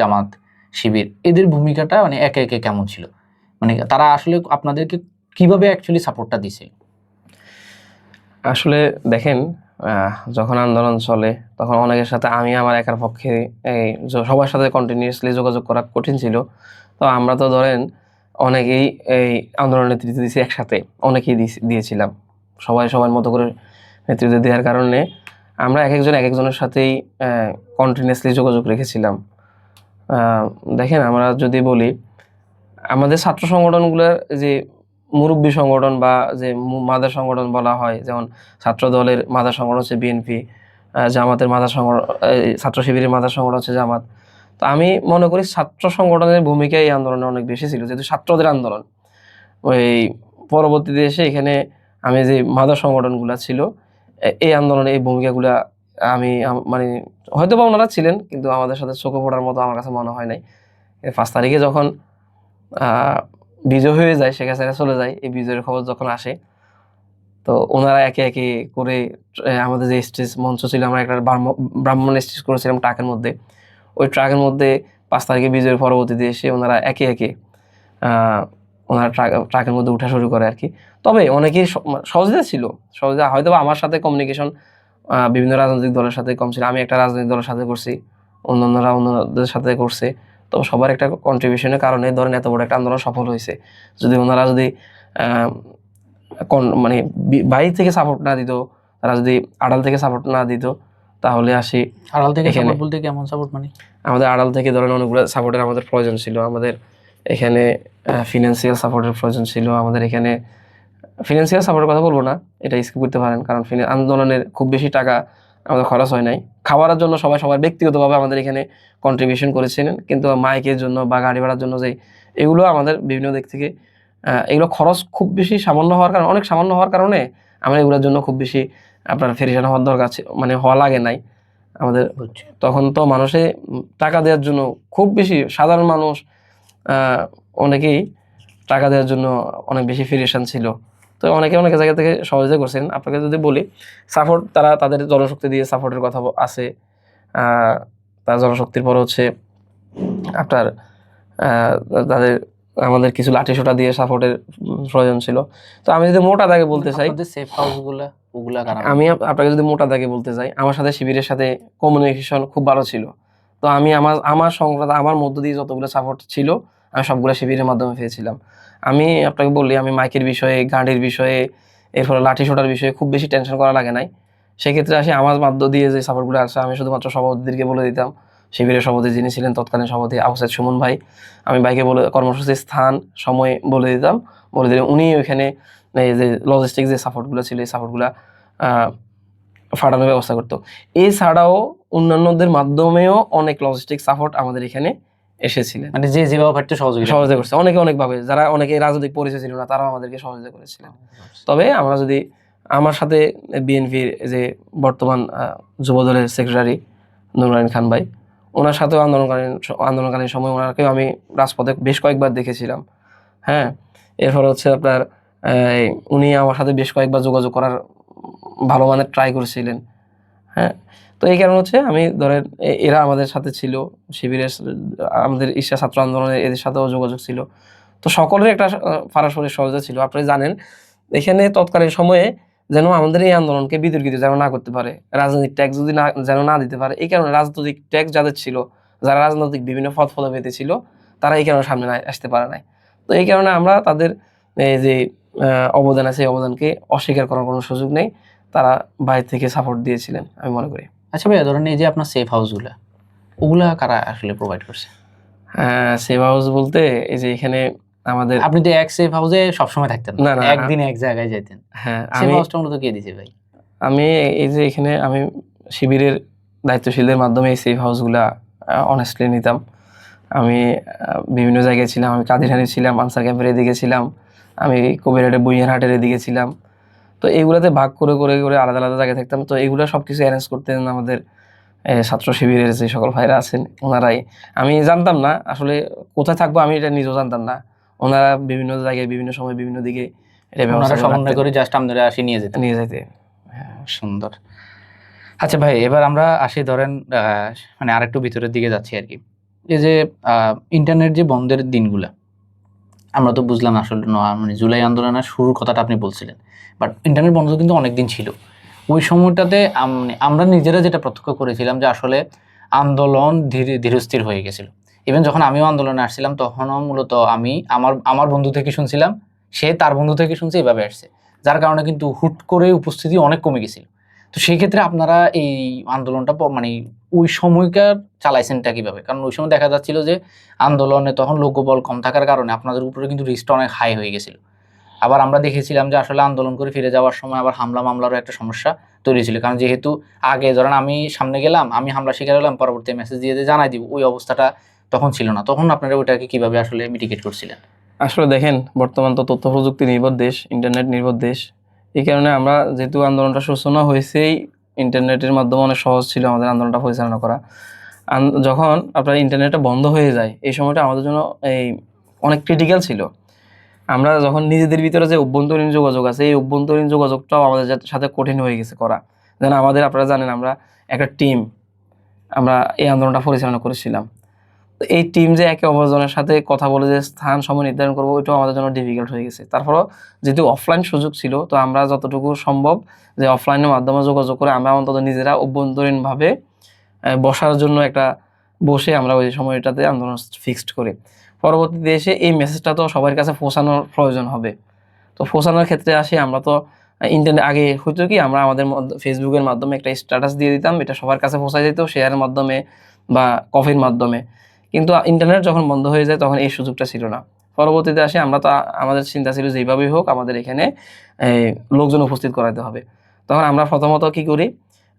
জামাত শিবির, এদের ভূমিকাটা মানে একে একে কেমন ছিল, মানে তারা আসলে আপনাদেরকে কিভাবে অ্যাকচুয়ালি সাপোর্টটা দিছিল? আসলে দেখেন যখন আন্দোলন চলে তখন অনেকের সাথে আমি আমার একার পক্ষে সবার সাথে কন্টিনিউয়াসলি যোগাযোগ করা কঠিন ছিল। তো আমরা তো ধরেন অনেকেই এই আন্দোলনের নেতৃত্ব দিয়েছি একসাথে, অনেকেই দিয়েছিলাম, সবাই সবার মতো করে নেতৃত্ব দেওয়ার কারণে আমরা এক একজনের সাথেই কন্টিনিউয়াসলি যোগাযোগ রেখেছিলাম। দেখেন আমরা যদি বলি আমাদের ছাত্র সংগঠনগুলোর যে মুরব্বী সংগঠন বা যে মাদার সংগঠন বলা হয়, যেমন ছাত্র দলের মাদার সংগঠন হচ্ছে বিএনপি, জামাতের মাদার সংগঠন, ছাত্র শিবিরের মাদার সংগঠন হচ্ছে জামাত। তো আমি মনে করি ছাত্র সংগঠনের ভূমিকা এই আন্দোলনে অনেক বেশি ছিল, যেহেতু ছাত্রদের আন্দোলন। ওই পরবর্তীতে এসে এখানে আমি যে মাদার সংগঠনগুলো ছিল এই আন্দোলনে এই ভূমিকাগুলা আমি মানে হয়তো বা ওনারা ছিলেন, কিন্তু আমাদের সাথে চোখে পড়ার মতো আমার কাছে মনে হয় নাই। 5 তারিখে যখন বিজয় হয়ে যায়, শেখ হাসিনা চলে যায়, এই বিজয়ের খবর যখন আসে, তো ওনারা একে একে করে আমাদের যে স্টেজ মঞ্চ ছিল, আমরা একটা ব্রাহ্মণ স্টেজ করেছিলাম ট্রাকের মধ্যে। ওই ট্রাকের মধ্যে 5 তারিখে বিজয়ের পরবর্তীতে এসে ওনারা একে একে ওনারা ট্রাকের মধ্যে উঠা শুরু করে আর কি। তবে অনেকেই সহযোগিতা ছিল, সহযোগিতা হয়তো আমার সাথে কমিউনিকেশন বিভিন্ন রাজনৈতিক দলের সাথে কম ছিল। আমি একটা রাজনৈতিক দলের সাথে করছি, অন্যান্যরা অন্যদের সাথে করছে। তো সবার একটা কন্ট্রিবিউশনের কারণে ধরেন এত বড় একটা আন্দোলন সফল হয়েছে। যদি ওনারা যদি মানে বাইরে থেকে সাপোর্ট না দিত, তারা যদি আড়াল থেকে সাপোর্ট না দিত, তাহলে আসি আড়াল থেকে সাপোর্ট বলতে কেমন সাপোর্ট? মানে আমাদের আড়াল থেকে ধরেন অনেকগুলো সাপোর্টের আমাদের প্রয়োজন ছিল। আমাদের এখানে ফিনান্সিয়াল সাপোর্টের প্রয়োজন ছিল। আমাদের এখানে ফিনান্সিয়াল সাপোর্টের কথা বলবো না, এটা স্কিপ করতে পারেন, কারণ আন্দোলনের খুব বেশি টাকা আমাদের খরচ হয় নাই। খাবারের জন্য সবাই সবার ব্যক্তিগতভাবে আমাদের এখানে কন্ট্রিবিউশন করেছিলেন, কিন্তু মাইকের জন্য বা গাড়ি ভাড়ার জন্য যে এগুলো আমাদের বিভিন্ন দিক থেকে এগুলো খরচ খুব বেশি সামান্য হওয়ার কারণে, অনেক সামান্য হওয়ার কারণে আমরা এগুলোর জন্য খুব বেশি আপনার ফেরিসান হওয়ার দরকার মানে হওয়া লাগে নাই আমাদের। তখন তো মানুষে টাকা দেওয়ার জন্য খুব বেশি সাধারণ মানুষ অনেকেই টাকা দেওয়ার জন্য অনেক বেশি ফেরিসান ছিল। তো অনেক জায়গা থেকে সহযোগিতা করছেন। আপনাকে যদি বলি সাপোর্ট, তারা তাদের জনশক্তি দিয়ে সাপোর্টের কথা আছে। তার জনশক্তির পর হচ্ছে আপনার তাদের আমাদের কিছু লাঠি সোটা দিয়ে সাপোর্টের প্রয়োজন ছিল। তো আমি যদি মোটা দাগে বলতে চাই, সেফ হাউসগুলো ওগুলা কারা? আমি আপনাকে যদি মোটা দাগে বলতে যাই, আমার সাথে শিবিরের সাথে কমিউনিকেশন খুব ভালো ছিল। তো আমি আমার সংক্রান্ত আমার মধ্য দিয়ে যতগুলো সাপোর্ট ছিল আমি সবগুলো শিবিরের মাধ্যমে পেয়েছিলাম। আমি আপনাকে বলি, আমি মাইকের বিষয়ে, গাড়ির বিষয়ে, এরপরে লাঠি সোটার বিষয়ে খুব বেশি টেনশন করা লাগে নাই। সেক্ষেত্রে আসি আমার মাধ্য দিয়ে যে সাপোর্টগুলো আসছে আমি শুধুমাত্র সভাপতিদেরকে বলে দিতাম। শিবিরের সভাপতি যিনি ছিলেন তৎকালীন সভাপতি আবু সাইদ সুমন ভাই, আমি ভাইকে বলে কর্মসূচির স্থান সময় বলে দিতাম। বলে দিলে উনি ওইখানে এই যে লজিস্টিক যে সাপোর্টগুলো ছিল এই সাপোর্টগুলা ফাটানোর ব্যবস্থা করতো। এছাড়াও অন্যান্যদের মাধ্যমেও অনেক লজিস্টিক সাপোর্ট আমাদের এখানে এসেছিলেন, মানে যে যেভাবে পারতো সহযোগিতা করছে অনেকে অনেকভাবে। যারা অনেকে রাজনৈতিক পরিচয় ছিল না তারাও আমাদেরকে সহযোগিতা করেছিলেন। তবে আমরা যদি আমার সাথে বিএনপির যে বর্তমান যুবদলের সেক্রেটারি নুরুল খান ভাই, ওনার সাথেও আন্দোলনকালীন সময় ওনাকেও আমি রাজপথে বেশ কয়েকবার দেখেছিলাম। হ্যাঁ, এরপর হচ্ছে আপনার উনি আমার সাথে বেশ কয়েকবার যোগাযোগ করার ভালো মানের ট্রাই করেছিলেন। হ্যাঁ, তো এই কারণ হচ্ছে আমি ধরেন এরা আমাদের সাথে ছিল, শিবিরের আমাদের ঈশা ছাত্র আন্দোলনের এদের সাথেও যোগাযোগ ছিল। তো সকলের একটা পারস্পরিক সহযোগিতা ছিল। আপনারা জানেন এখানে তৎকালীন সময়ে যেন আমাদের এই আন্দোলনকে বিতর্কিত যেন না করতে পারে, রাজনৈতিক ট্যাক্স যদি না যেন না দিতে পারে, এই কারণে রাজনৈতিক ট্যাক্স যাদের ছিল, যারা রাজনৈতিক বিভিন্ন পদ পদবিতে ছিল, তারা এই কারণে সামনে আসতে পারে নাই। তো এই কারণে আমরা তাদের এই যে অবদান আছে এই অবদানকে অস্বীকার করার কোনো সুযোগ নেই। তারা বাইরে থেকে সাপোর্ট দিয়েছিলেন আমি মনে করি। আচ্ছা ভাইয়া, ধরেন এই যে আপনার সেফ হাউসগুলা, ওগুলা কারা আসলে প্রোভাইড করছে? সেভ হাউস বলতে এই যে এখানে আমাদের, আপনি তো এক সেফ হাউসে সবসময় থাকতেন না, না, না, একদিন এক জায়গায় যাইতেন। হ্যাঁ, সেফ হাউসটা মূলত কে দিছে ভাই? আমি এই যে এখানে আমি শিবিরের দায়িত্বশীলদের মাধ্যমে এই সেফ হাউসগুলা অনেস্টলি নিতাম। আমি বিভিন্ন জায়গায় ছিলাম, আমি কাদিরহানি ছিলাম, আনসার ক্যাম্পের এদিকে ছিলাম, আমি কবিরহাটে বইয়ারহাটের এদিকে ছিলাম। তো এইগুলাতে ভাগ করে করে করে আলাদা আলাদা জায়গায় থাকতাম। তো এগুলো সব কিছু অ্যারেঞ্জ করতেন আমাদের ছাত্র শিবিরের যে সকল ভাইরা আছেন ওনারাই। আমি জানতাম না আসলে কোথায় থাকবো, আমি এটা নিজেও জানতাম না। ওনারা বিভিন্ন জায়গায় বিভিন্ন সময় বিভিন্ন দিকে এটা ওনারা ব্যবস্থা সমন্বয় করে জাস্ট আপনারা আসি নিয়ে যেতেন। নিয়ে যেতে। সুন্দর। আচ্ছা ভাই, এবার আমরা আসি ধরেন মানে আরেকটু ভিতরের দিকে যাচ্ছি আর কি। এই যে ইন্টারনেট যে বন্ধের দিনগুলা, আমরা তো বুঝলাম আসলে মানে জুলাই আন্দোলনের শুরুর কথাটা আপনি বলছিলেন, বাট ইন্টারনেট বন্ধ কিন্তু অনেকদিন ছিল। ওই সময়টাতে মানে আমরা নিজেরা যেটা প্রত্যক্ষ করেছিলাম যে আসলে আন্দোলন ধীরস্থির হয়ে গেছিল। ইভেন যখন আমিও আন্দোলনে আসছিলাম তখনও মূলত আমি আমার বন্ধু থেকে শুনছিলাম, সে তার বন্ধু থেকে শুনছে, এভাবে আসছে, যার কারণে কিন্তু হুট করে উপস্থিতি অনেক কমে গেছিল। তো সেই ক্ষেত্রে আপনারা এই আন্দোলনটা মানে ওই সময়কার চালাইছেনটা কিভাবে? কারণ ওই সময় দেখা যাচ্ছিল যে আন্দোলনে তখন লোকবল কম থাকার কারণে আপনাদের উপরে কিন্তু রিস্কটা অনেক হাই হয়ে গেছিল। আবার আমরা দেখেছিলাম যে আসলে আন্দোলন করে ফিরে যাওয়ার সময় আবার হামলা মামলারও একটা সমস্যা তৈরি ছিল। কারণ যেহেতু আগে ধরেন আমি সামনে গেলাম, আমি হামলা শিকার হলাম, পরবর্তী মেসেজ দিয়ে জানাই দিব, ওই অবস্থাটা তখন ছিল না। তখন আপনারা ওইটাকে কিভাবে আসলে মিটিগেট করছিলেন? আসলে দেখেন, বর্তমান তো তথ্য প্রযুক্তি নির্ভর দেশ, ইন্টারনেট নির্ভর দেশ। এই কারণে আমরা যেহেতু আন্দোলনটা সূচনা হয়েছেই ইন্টারনেটের মাধ্যমে, অনেক সহজ ছিল আমাদের আন্দোলনটা পরিচালনা করা। যখন আপনার ইন্টারনেটটা বন্ধ হয়ে যায় এই সময়টা আমাদের জন্য অনেক ক্রিটিক্যাল ছিল। আমরা যখন নিজেদের ভিতরে যে অভ্যন্তরীণ যোগাযোগ আছে এই অভ্যন্তরীণ যোগাযোগটাও আমাদের সাথে কঠিন হয়ে গেছে করা। যেন আমাদের, আপনারা জানেন আমরা একটা টিম, আমরা এই আন্দোলনটা পরিচালনা করেছিলাম। তো এই টিম যে একে অপরজনের সাথে কথা বলে যে স্থান সময় নির্ধারণ করবো ওইটাও আমাদের জন্য ডিফিকাল্ট হয়ে গেছে। তারপরও যেহেতু অফলাইন সুযোগ ছিল তো আমরা যতটুকু সম্ভব যে অফলাইনের মাধ্যমে যোগাযোগ করে আমরা অন্তত নিজেরা অভ্যন্তরীণভাবে বসার জন্য একটা বসে আমরা ওই সময়টাতে আন্দোলন ফিক্সড করি। পরবর্তীতে এসে এই মেসেজটা তো সবার কাছে পৌঁছানোর প্রয়োজন হবে। তো পৌঁছানোর ক্ষেত্রে আসি আমরা তো ইন্টারনেট, আগে হয়তো কি আমরা আমাদের ফেসবুকের মাধ্যমে একটা স্ট্যাটাস দিয়ে দিতাম, এটা সবার কাছে পৌঁছা যেত শেয়ারের মাধ্যমে বা কপির মাধ্যমে। কিন্তু ইন্টারনেট যখন বন্ধ হয়ে যায় তখন এই সুযোগটা ছিল না। পরবর্তীতে আসে আমরা তো আমাদের চিন্তা ছিল যেভাবেই হোক আমাদের এখানে লোকজন উপস্থিত করাতে হবে। তখন আমরা প্রথমত কি করি,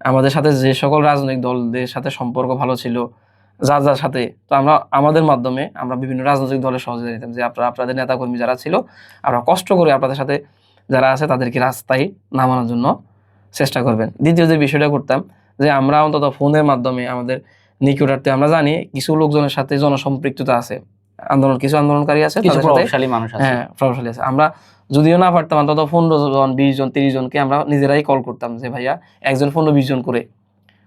আমাদের সাথে যে সকল রাজনৈতিক দলদের সাথে সম্পর্ক ভালো ছিল যার যার সাথে, তো আমরা আমাদের মাধ্যমে আমরা বিভিন্ন রাজনৈতিক দলের সহযোগিতা নিতাম যে আপনাদের নেতাকর্মী যারা ছিল আমরা কষ্ট করে আপনাদের সাথে যারা আছে তাদেরকে রাস্তায় নামানোর জন্য চেষ্টা করবেন। দ্বিতীয় যে বিষয়টা করতাম যে আমরা অন্তত ফোনের মাধ্যমে আমাদের নিকটার্থে, আমরা জানি কিছু লোকজনের সাথে জনসম্পৃক্ততা আছে, কিছু আন্দোলনকারী আছে, কিছু প্রভাবশালী মানুষ আছে, হ্যাঁ প্রভাবশালী আছে। আমরা যদিও না পারতাম অন্তত 15 জন 20 জন 30 জনকে আমরা নিজেরাই কল করতাম যে ভাইয়া একজন 15-20 জন করে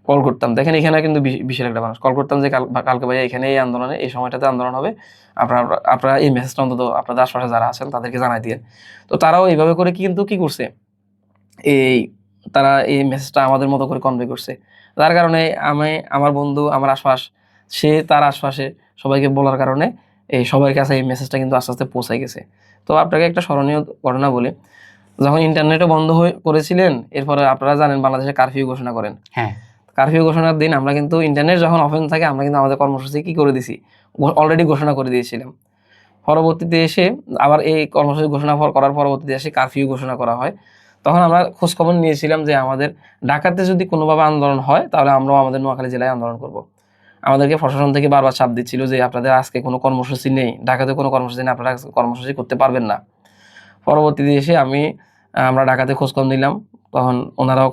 কল করতাম। দেখেন এখানে কিন্তু বিশেষ একটা মানুষ কল করতাম যে কালকে ভাইয়া এখানে এই আন্দোলনে এই সময়টাতে আন্দোলন হবে, আপনারা এই মেসেজটা অন্তত আপনাদের আশপাশে যারা আছেন তাদেরকে জানাই দিয়ে। তো তারাও এইভাবে করে কিন্তু কি করছে, এই তারা এই মেসেজটা আমাদের মতো করে কনভে করছে। যার কারণে আমি, আমার বন্ধু, আমার আশপাশ, সে তার আশপাশে সবাইকে বলার কারণে এই সবার কাছে এই মেসেজটা কিন্তু আস্তে আস্তে পৌঁছায় গেছে। তো আপনাকে একটা স্মরণীয় ঘটনা বলি, যখন ইন্টারনেটও বন্ধ করেছিলেন, এরপরে আপনারা জানেন বাংলাদেশে কারফিউ ঘোষণা করেন। হ্যাঁ, কারফিউ ঘোষণার দিন আমরা কিন্তু ইন্টারনেট যখন ওপেন থাকে আমরা কিন্তু আমাদের কর্মসূচি কি করে দিছি, অলরেডি ঘোষণা করে দিয়েছিলাম। পরবর্তীতে এসে আবার এই কর্মসূচি ঘোষণা করার পরবর্তীতে এসে কারফিউ ঘোষণা করা হয়। তখন আমরা খোঁজখবর নিয়েছিলাম যে আমাদের ঢাকাতে যদি কোনোভাবে আন্দোলন হয় তাহলে আমরাও আমাদের নোয়াখালী জেলায় আন্দোলন করব। আমাদেরকে প্রশাসন থেকে বারবার চাপ দিচ্ছিল যে আপনাদের আজকে কোনো কর্মসূচি নেই, ঢাকাতে কোনো কর্মসূচি নেই, আপনারা আজকে কর্মসূচি করতে পারবেন না। পরবর্তীতে এসে আমরা ঢাকাতে খোঁজখবর নিলাম, তখন ওনারাও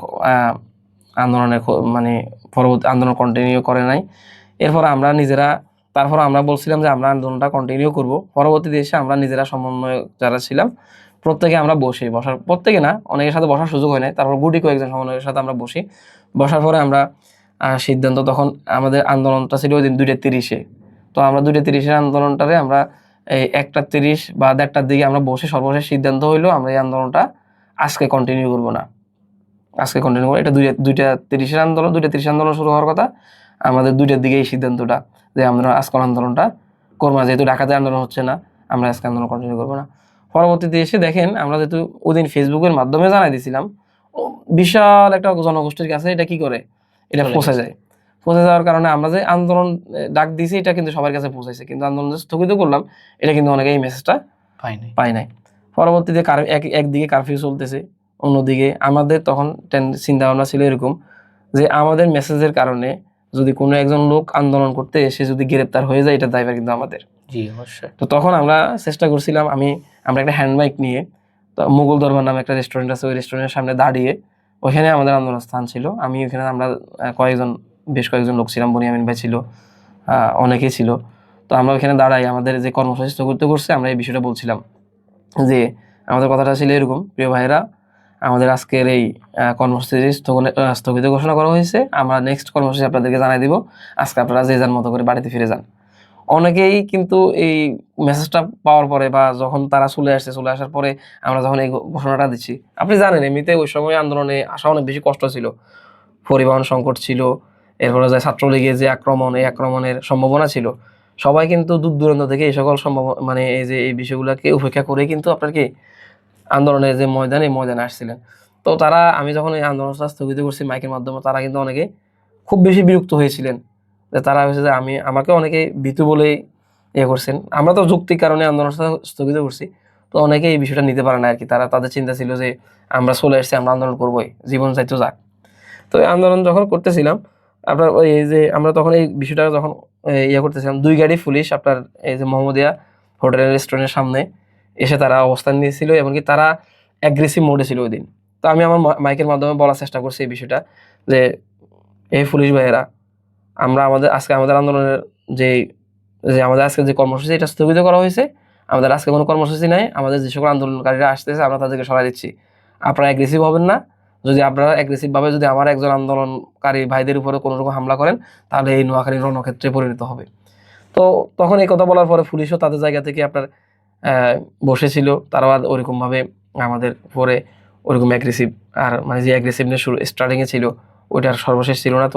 আন্দোলনের মানে পরবর্তী আন্দোলন কন্টিনিউ করে নাই। এরপর আমরা নিজেরা, তারপর আমরা বলছিলাম যে আমরা আন্দোলনটা কন্টিনিউ করব। পরবর্তীতে এসে আমরা নিজেরা সমন্বয় যারা ছিলাম প্রত্যেকে আমরা বসার, প্রত্যেকে না, অনেকের সাথে বসার সুযোগ হয় নাই, তারপর গুটি কয়েকজন সমন্বয়ের সাথে আমরা বসার পরে আমরা সিদ্ধান্ত, তখন আমাদের আন্দোলনটা ছিল ওই দিন 2:30-এ। তো আমরা 2:30-এর আন্দোলনটারে আমরা এই 1:30 বা 1:30টার দিকে আমরা বসে সর্বশেষ সিদ্ধান্ত হইলো আমরা এই আন্দোলনটা আজকে কন্টিনিউ করবো না, আজকে কন্টিনিউ করবো। এটা 2:30-এর আন্দোলন, 2:30 আন্দোলন শুরু হওয়ার কথা, আমাদের 2টার দিকে এই সিদ্ধান্তটা যে আমরা আজকের আন্দোলনটা করবো না, যেহেতু ঢাকাতে আন্দোলন হচ্ছে না, আমরা আজকে আন্দোলন কন্টিনিউ করবো না। পরবর্তীতে এসে দেখেন আমরা যেহেতু ওদিন ফেসবুকের মাধ্যমে জানাই দিয়েছিলাম, বিশাল একটা জনগোষ্ঠীর কাছে এটা কি করে, এটা পৌঁছে যায়। পৌঁছে যাওয়ার কারণে আমরা যে আন্দোলন ডাক দিয়েছি এটা কিন্তু সবার কাছে পৌঁছাইছে, কিন্তু আন্দোলন যে স্থগিত করলাম এটা কিন্তু অনেকে এই মেসেজটা পাই নাই। পরবর্তীতে একদিকে কারফিউ চলতেছে, অন্যদিকে আমাদের তখন চিন্তা ভাবনা ছিল এরকম যে আমাদের মেসেজের কারণে যদি কোনো একজন লোক আন্দোলন করতে এসে যদি গ্রেপ্তার হয়ে যায়, এটা দায়ভার কিন্তু আমাদের। জি অবশ্যই। তো তখন আমরা চেষ্টা করছিলাম, আমরা একটা হ্যান্ড বাইক নিয়ে, তো মুঘল দরবার নামে একটা রেস্টুরেন্ট আছে, ওই রেস্টুরেন্টের সামনে দাঁড়িয়ে, ওখানে আমাদের আন্দোলন স্থান ছিল। ওখানে আমরা বেশ কয়েকজন লোক ছিলাম, বনিয়ামিন ভাই ছিল, অনেকেই ছিল। তো আমরা ওখানে দাঁড়াই আমাদের যে কর্মসূচি স্থগিত করছে আমরা এই বিষয়টা বলছিলাম যে আমাদের কথাটা ছিল এরকম, প্রিয় ভাইরা, আমাদের আজকের এই কর্মসূচি স্থগিত ঘোষণা করা হয়েছে, আমরা নেক্সট কর্মসূচি আপনাদেরকে জানাই দিব, আজকে আপনারা যে যার মতো করে বাড়িতে ফিরে যান। অনেকেই কিন্তু এই মেসেজটা পাওয়ার পরে বা যখন তারা চলে আসার পরে আমরা যখন এই ঘোষণাটা দিচ্ছি, আপনি জানেন এমনিতে ওই সময় আন্দোলনে আসা অনেক বেশি কষ্ট ছিল, পরিবহন সংকট ছিল, এরপরে যে ছাত্রলীগের যে এই আক্রমণের সম্ভাবনা ছিল, সবাই কিন্তু দূর দূরান্ত থেকে এই সকল মানে এই যে এই বিষয়গুলোকে উপেক্ষা করে কিন্তু আপনার কি আন্দোলনের যে এই ময়দানে আসছিলেন। তো আমি যখন এই আন্দোলনটা স্থগিত করছি মাইকের মাধ্যমে, তারা কিন্তু অনেকে খুব বেশি বিরক্ত হয়েছিলেন, যে তারা হচ্ছে যে আমাকে অনেকে ভীতু বলেই করছেন। আমরা তো যৌক্তিক কারণে আন্দোলনটা স্থগিত করছি, তো অনেকে এই বিষয়টা নিতে পারে না আর কি। তাদের চিন্তা ছিল যে আমরা চলে আসছি, আমরা আন্দোলন করবোই, জীবন চাইতো যাক। তো এই আন্দোলন যখন করতেছিলাম আপনার ওই যে আমরা তখন এই বিষয়টা যখন করতেছিলাম, 2 গাড়ি পুলিশ আপনার এই যে মোহাম্মদিয়া হোটেল রেস্টুরেন্টের সামনে এসে তারা অবস্থান নিয়েছিল, এমনকি তারা অ্যাগ্রেসিভ মোডে ছিল ওই দিন। তো আমি আমার মাইকের মাধ্যমে বলার চেষ্টা করছি এই বিষয়টা যে এই পুলিশ ভাইয়েরা, আজকে আমাদের আন্দোলনের যে আমাদের আজকে যে কর্মসূচি এটা স্থগিত করা হয়েছে, আমাদের আজকে কোনো কর্মসূচি নাই, আমাদের যে সকল আন্দোলনকারীরা আসতেছে আমরা তাদেরকে সরাই দিচ্ছি, আপনারা অ্যাগ্রেসিভ হবেন না। যদি আপনারা অ্যাগ্রেসিভ ভাবে যদি আমার একজন আন্দোলনকারী ভাইদের উপরে কোনো রকম হামলা করেন তাহলে এই নোয়াখালী রণক্ষেত্রে পরিণত হবে। তো তখন এই কথা বলার পরে পুলিশও তাদের জায়গা থেকে আপনার বসেছিল, তারাও আর ওরকম ভাবে আমাদের পরে ওরকম অ্যাগ্রেসিভ, আর মানে যে অ্যাগ্রেসিভনেস স্টার্টিংয়ে ছিল ওইটার সর্বশেষ ছিল না।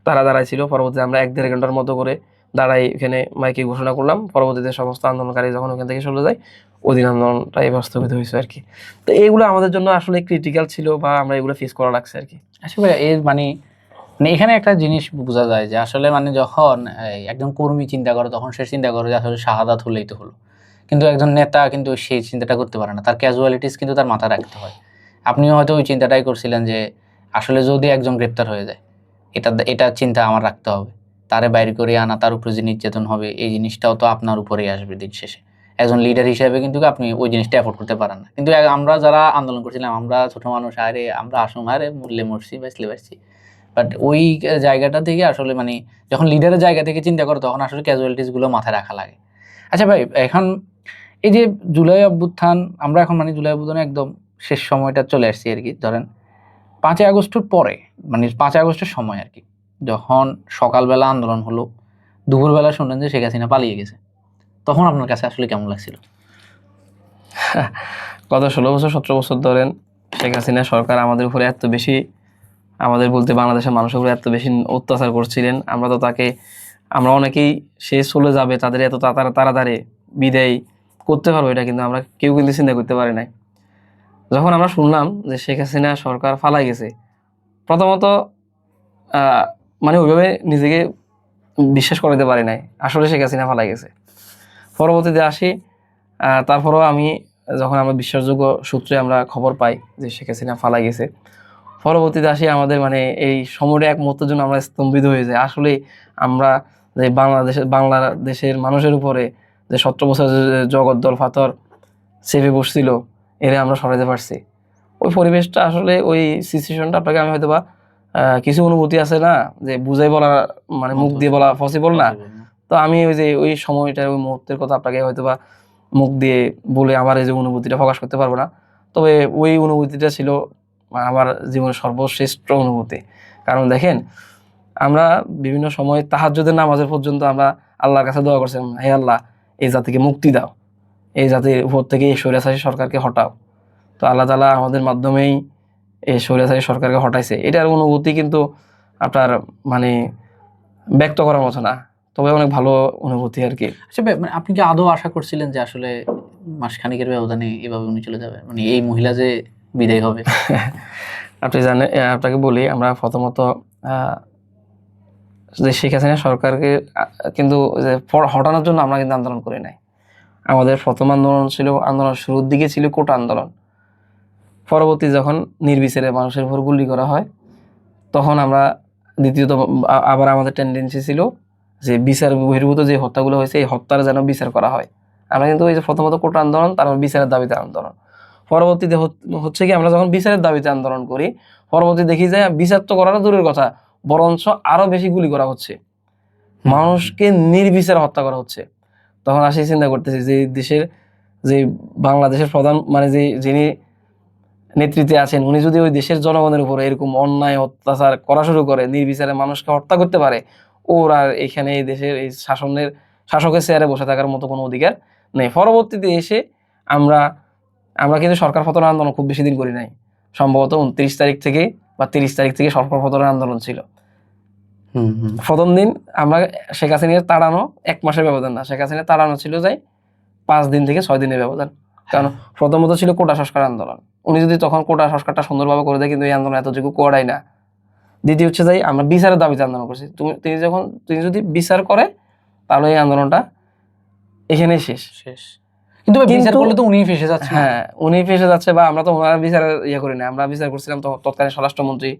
তারা দাঁড়াই ছিল। পরবর্তীতে আমরা 1-1.5 ঘন্টার মতো করে দাঁড়াই এখানে মাইকে ঘোষণা করলাম। পরবর্তীতে সমস্ত আন্দোলনকারী যখন ওখান থেকে চলে যায়, ওই দিন আন্দোলনটা এবার স্থগিত হয়েছে আর কি। তো এইগুলো আমাদের জন্য আসলে ক্রিটিক্যাল ছিল বা আমরা এগুলো ফেস করা লাগছে আর কি। আসলে এর মানে এখানে একটা জিনিস বোঝা যায় যে আসলে যখন একজন কর্মী চিন্তা করে তখন সে চিন্তা করে যে আসলে শাহাদাত হলেই তো হলো, কিন্তু একজন নেতা কিন্তু সেই চিন্তাটা করতে পারে না, তার ক্যাজুয়ালিটিস কিন্তু তার মাথায় রাখতে হয়। আপনিও হয়তো ওই চিন্তাটাই করছিলেন যে আসলে যদি একজন গ্রেপ্তার হয়ে যায়, এটা চিন্তা আমার রাখতে হবে, তারে বাইরে করে আনা, তার উপরে যে নির্যাতন হবে এই জিনিসটাও তো আপনার উপরেই আসবে দিন শেষে। একজন লিডার হিসেবে কিন্তু আপনি ওই জিনিসটা অ্যাফোর্ড করতে পারেন না। কিন্তু আমরা যারা আন্দোলন করছিলাম, আমরা ছোট মানুষ, আমরা আসুন মূল্যে মরছি বাঁচলে বাঁচছি, বাট ওই জায়গাটা থেকে আসলে যখন লিডারের জায়গা থেকে চিন্তা করে তখন আসলে ক্যাজুয়ালিটিসগুলো মাথায় রাখা লাগে। আচ্ছা ভাই, এখন এই যে জুলাই অভ্যুত্থান, আমরা এখন জুলাই অভ্যুত্থানে একদম শেষ সময়টা চলে আসছি আর কি। ধরেন 5ই আগস্টের পরে 5ই আগস্টের সময় আর কি, যখন সকালবেলা আন্দোলন হলো, দুপুরবেলা শুনলেন যে শেখ হাসিনা পালিয়ে গেছে, তখন আপনার কাছে আসলে কেমন লাগছিল? গত 16 বছর 17 বছর ধরেন শেখ হাসিনা সরকার আমাদের উপরে এত বেশি, আমাদের বলতে বাংলাদেশের মানুষের উপরে এত বেশি অত্যাচার করছিলেন, আমরা তো তাকে, আমরা অনেকেই সে চলে যাবে তাদের এত তাড়াতাড়ি বিদায় করতে পারবো এটা কিন্তু আমরা কেউ কিন্তু চিন্তা করতে পারি নাই। যখন আমরা শুনলাম যে শেখ হাসিনা সরকার পালাই গেছে, প্রথমত মানে ওইভাবে নিজেকে বিশ্বাস করাতে পারি নাই আসলে শেখ হাসিনা পালাই গেছে। পরবর্তীতে আসি, তারপরেও আমি যখন আমরা বিশ্বাসযোগ্য সূত্রে আমরা খবর পাই যে শেখ হাসিনা পালাই গেছে, পরবর্তীতে আসি আমাদের মানে এই সময়টা এক মুহূর্তের জন্য আমরা স্তম্ভিত হয়ে যাই। আসলে আমরা যে বাংলাদেশের মানুষের উপরে যে 17 বছর জগদ্দল পাথর চেপে বসছিল, এরা আমরা সরাতে পারছি। ওই পরিবেশটা আসলে ওই সিচুয়েশনটা আপনাকে আমি হয়তো বা কিছু অনুভূতি আছে না যে বুঝাই বলা, মানে মুখ দিয়ে বলা পসিবল না। তো আমি ওই যে ওই সময়টা ওই মুহূর্তের কথা আপনাকে হয়তো বা মুখ দিয়ে বলে আমার এই যে অনুভূতিটা প্রকাশ করতে পারবো না। তবে ওই অনুভূতিটা ছিল আমার জীবনের সর্বশ্রেষ্ঠ অনুভূতি। কারণ দেখেন, আমরা বিভিন্ন সময় তাহাজ্জুদের নামাজের পর্যন্ত আমরা আল্লাহর কাছে দোয়া করছিলাম, হে আল্লাহ এই জাতিকে মুক্তি দাও, এই জাতির উপর থেকে এই স্বৈরাচারী সরকারকে হটাও। তো আল্লাহ তাআলা আমাদের মাধ্যমেই এই স্বৈরাচারী সরকারকে হটাইছে। এটার অনুভূতি কিন্তু আপনার মানে ব্যক্ত করার মতো না, তবে অনেক ভালো অনুভূতি আর কি। আচ্ছা মানে আপনি কি আদৌ আশা করছিলেন যে আসলে মাসখানেকের ব্যবধানে এভাবে উনি চলে যাবে, মানে এই মহিলা যে বিদায় হবে? আপনি জানেন, আপনাকে বলি, আমরা প্রথমত যে শেখ হাসিনা সরকারকে কিন্তু যে হটানোর জন্য আমরা কিন্তু আন্দোলন করি নাই। আমাদের প্রথম আন্দোলন ছিল, আন্দোলন শুরুর দিকে ছিল কোটা আন্দোলন। পরবর্তী যখন নির্বিচারে মানুষের উপর গুলি করা হয়, তখন আমরা দ্বিতীয়ত আবার আমাদের টেন্ডেন্সি ছিল যে বিচার বহির্ভূত যে হত্যাগুলো হয়েছে এই হত্যার যেন বিচার করা হয়। আমরা কিন্তু ওই যে প্রথমত কোটা আন্দোলন, তারপর বিচারের দাবিতে আন্দোলন। পরবর্তীতে হচ্ছে কি, আমরা যখন বিচারের দাবিতে আন্দোলন করি, পরবর্তী দেখি যে বিচার তো করার দূরের কথা, বরঞ্চ আরো বেশি গুলি করা হচ্ছে, মানুষকে নির্বিচারে হত্যা করা হচ্ছে। তখন আসি চিন্তা করতেছি যে দেশের যে বাংলাদেশের প্রধান মানে যিনি নেতৃত্বে আছেন, উনি যদি ওই দেশের জনগণের উপরে এরকম অন্যায় অত্যাচার করা শুরু করে, নির্বিচারে মানুষকে হত্যা করতে পারে, ওর আর এখানে এই দেশের এই শাসকের চেয়ারে বসে থাকার মতো কোনো অধিকার নেই। পরবর্তীতে এসে আমরা কিন্তু সরকার পতন আন্দোলন খুব বেশি দিন করি নাই, সম্ভবত 29 তারিখ থেকে বা 30 তারিখ থেকে সরকার পতনের আন্দোলন ছিল। প্রথম দিন আমরা শেখ হাসিনার তাড়ানো 1 মাসের ব্যবধান না, শেখ হাসিনা তাড়ানো ছিল যাই 5 দিন থেকে 6 দিনের ব্যবধান। কারণ প্রথমত ছিল কোটা সংস্কার আন্দোলন, উনি যদি তখন কোটা সংস্কারটা সুন্দরভাবে করে দেয় কিন্তু এই আন্দোলন এতটুকু করাই না। দ্বিতীয় হচ্ছে যাই আমরা বিচারের দাবিতে আন্দোলন করছি, তিনি যদি বিচার করে তাহলে এই আন্দোলনটা এখানেই শেষ। কিন্তু বিচার করলে তো উনি ফেসে যাচ্ছে। হ্যাঁ, উনি ফেসে যাচ্ছে, বা আমরা তো ওনার বিচার করি না, আমরা বিচার করছিলাম তো তৎকালীন স্বরাষ্ট্রমন্ত্রী।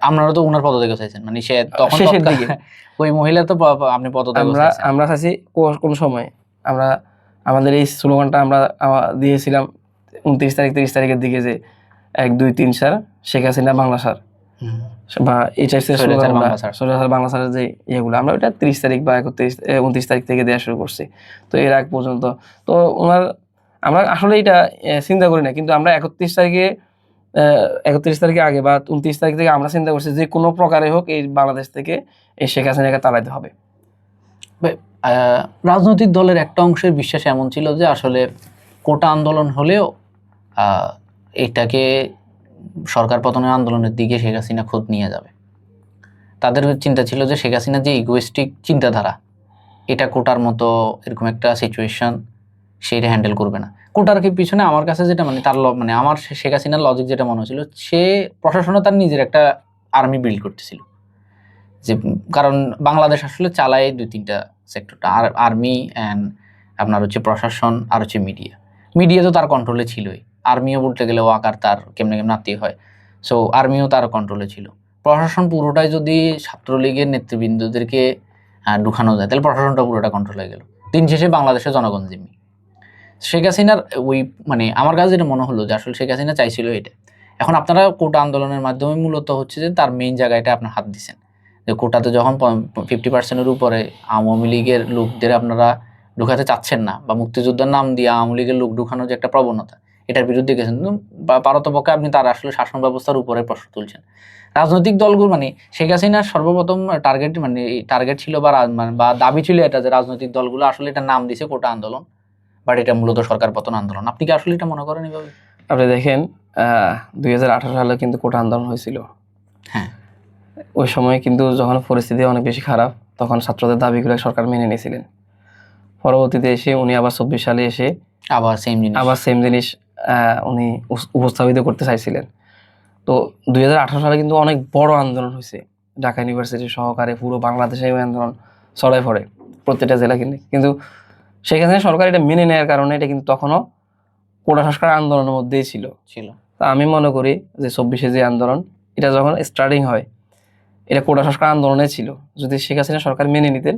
আপনারা তো ওনার পদত্যাগ চাইছেন, মানে সে তখন শেষের দিকে ওই মহিলা তো আপনি পদত্যাগ চাইছেন। আমরা চাইছি কোন সময় আমরা আমাদের এই স্লোগানটা আমরা দিয়েছিলাম 29 তারিখ 30 তারিখের দিকে যে 1 2 3 4 শেখ হাসিনা বাংলা সার, বা এই টাইপের স্লোগান বাংলা সারের যে ইয়েগুলো আমরা ওইটা 30 তারিখ বা 29 তারিখ থেকে দেওয়া শুরু করছি। তো এর আগ পর্যন্ত তো আমরা আসলে এটা চিন্তা করি না, কিন্তু আমরা 31 তারিখে আগে বা 29 তারিখ থেকে আমরা চিন্তা করছি যে কোনো প্রকারে হোক এই বাংলাদেশ থেকে এই শেখ হাসিনাকে তাড়াইতে হবে। রাজনৈতিক দলের একটা অংশের বিশ্বাস এমন ছিল যে আসলে কোটা আন্দোলন হলেও এটাকে সরকার পতনের আন্দোলনের দিকে শেখ হাসিনা খোঁজ নিয়ে যাবে। তাদের চিন্তা ছিল যে শেখ হাসিনা যে ইগোয়েস্টিক চিন্তাধারা, এটা কোটার মতো এরকম একটা সিচুয়েশন সেটা হ্যান্ডেল করবে না। কোটার কি পিছনে আমার কাছে যেটা মানে তার মানে আমার শেখ হাসিনার লজিক যেটা মনে হচ্ছিল, সে প্রশাসনে তার নিজের একটা আর্মি বিল্ড করতেছিল। যে কারণ বাংলাদেশ আসলে চালায় 2-3টা সেক্টরটা, আর্মি অ্যান্ড আপনার হচ্ছে প্রশাসন আর হচ্ছে মিডিয়া তো তার কন্ট্রোলে ছিলই। আর্মিও বলতে গেলে ওয়াকার তার কেমনে নাতি হয়, সো আর্মিও তার কন্ট্রোলে ছিল। প্রশাসন পুরোটাই যদি ছাত্রলীগের নেতৃবৃন্দদেরকে ঢুকানো যায় তাহলে প্রশাসনটা পুরোটা কন্ট্রোল হয়ে গেল, দিন শেষে বাংলাদেশের জনগণ জিম্মি। শেখ হাসিনার ওই মানে আমার কাছে যেটা মনে হলো যে আসলে শেখ হাসিনা চাইছিল এটা। এখন আপনারা কোটা আন্দোলনের মাধ্যমে মূলত হচ্ছে যে তার মেইন জায়গাটা আপনার হাত দিচ্ছেন, যে কোটাতে যখন 50%-এর উপরে আওয়ামী লীগের লোকদের আপনারা ঢুকাতে চাচ্ছেন না, বা মুক্তিযোদ্ধার নাম দিয়ে আওয়ামী লীগের লোক ঢুকানোর যে একটা প্রবণতা, এটার বিরুদ্ধে গেছেন, পারতপক্ষে আপনি তার আসলে শাসন ব্যবস্থার উপরে প্রশ্ন তুলছেন। রাজনৈতিক দলগুলো মানে শেখ হাসিনার সর্বপ্রথম টার্গেট ছিল বা দাবি ছিল এটা যে রাজনৈতিক দলগুলো আসলে এটা নাম দিছে কোটা আন্দোলন, বাট এটা মূলত সরকার পতন আন্দোলন। আপনি কি আসলে এটা মনে করেন এভাবে? আপনি দেখেন 2018 সালে কিন্তু কোটা আন্দোলন হয়েছিল। হ্যাঁ, ওই সময় কিন্তু যখন পরিস্থিতি অনেক বেশি খারাপ, তখন ছাত্রদের দাবিগুলো সরকার মেনে নিয়েছিলেন। পরবর্তীতে এসে উনি আবার 24 সালে এসে আবার সেম জিনিস উনি উপস্থাপিত করতে চাইছিলেন। তো 2018 সালে কিন্তু অনেক বড় আন্দোলন হয়েছে, ঢাকা ইউনিভার্সিটি সহকারে পুরো বাংলাদেশে এই আন্দোলন ছড়ায় পড়ে প্রত্যেকটা জেলা কিন্তু সেখানে সরকার এটা মেনে নেওয়ার কারণে এটা কিন্তু তখনও কোটা সংস্কার আন্দোলনের মধ্যেই ছিল। তা আমি মনে করি যে 24-এ যে আন্দোলন, এটা যখন স্টার্টিং হয় এটা কোটা সংস্কার আন্দোলনে ছিল। যদি শেখ হাসিনা সরকার মেনে নিতেন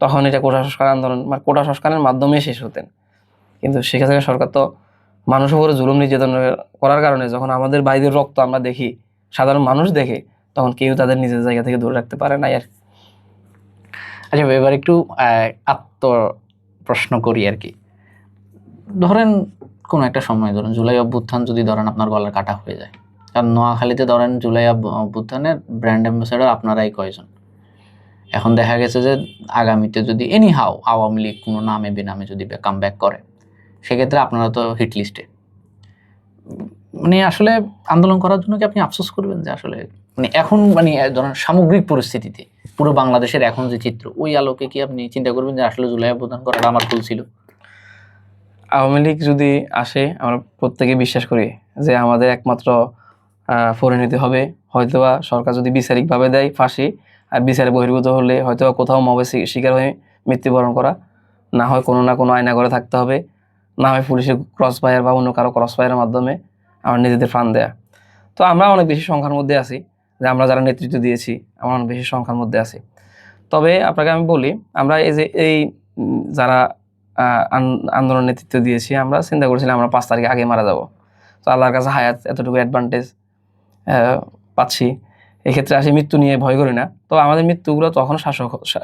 তখন এটা কোটা সংস্কার আন্দোলন মানে কোটা সংস্কারের মাধ্যমে শেষ হতেন। কিন্তু শেখ হাসিনা সরকার তো মানুষের উপরে জুলুম নির্যাতন করার কারণে যখন আমাদের ভাইদের রক্ত আমরা দেখি, সাধারণ মানুষ দেখে, তখন কেউ তাদের নিজের জায়গা থেকে দূরে রাখতে পারে না। আর আচ্ছা, এবার একটু আত্ম প্রশ্ন করি আর কি। ধরেন কোনো একটা সময় ধরেন জুলাই অভ্যুত্থান যদি ধরেন আপনার গলার কাটা হয়ে যায়, কারণ নোয়াখালীতে ধরেন জুলাই অভ্যুত্থানের ব্র্যান্ড অ্যাম্বাসেডর আপনারাই কয়জন। এখন দেখা গেছে যে আগামীতে যদি এনিহাও আওয়ামী লীগ কোনো নামে বেনামে যদি কাম ব্যাক করে, সেক্ষেত্রে আপনারা তো হিট লিস্টে। মানে আসলে আন্দোলন করার জন্য কি আপনি আফসোস করবেন যে আসলে মানে এখন মানে ধরেন সামগ্রিক পরিস্থিতিতে পুরো বাংলাদেশের এখন যে চিত্র, ওই আলোকে কি আপনি চিন্তা করবেন যে আসলে জুলাই অভ্যুত্থান করাটা আমার ভুল ছিল? আওয়ামী লীগ যদি আসে, আমরা প্রত্যেকে বিশ্বাস করি যে আমাদের একমাত্র পরিণতি হবে হয়তোবা সরকার যদি বিচারিকভাবে দেয় ফাঁসি, আর বিচারে বহির্ভূত হলে হয়তোবা কোথাও মবে শিকার হয়ে মৃত্যুবরণ করা, না হয় কোনো না কোনো আয়না করে থাকতে হবে, না হয় পুলিশের ক্রস ফায়ার বা অন্য কারো ক্রস ফায়ারের মাধ্যমে আমার নিজেদের প্রাণ দেয়া। তো আমরা অনেক বেশি সংখ্যার মধ্যে আছি, যে আমরা যারা নেতৃত্ব দিয়েছি আমরা অনেক বেশি সংখ্যার মধ্যে আছি। তবে আপনাকে আমি বলি, আমরা এই যে যারা আন্দোলন নেতৃত্ব দিয়েছি, আমরা চিন্তা করেছিলাম আমরা 5 তারিখে আগে মারা যাব। তো আল্লাহর কাছে হায়াত এতটুকু অ্যাডভান্টেজ পাচ্ছি, এক্ষেত্রে আসি মৃত্যু নিয়ে ভয় করি না। তো আমাদের মৃত্যুগুলো তখন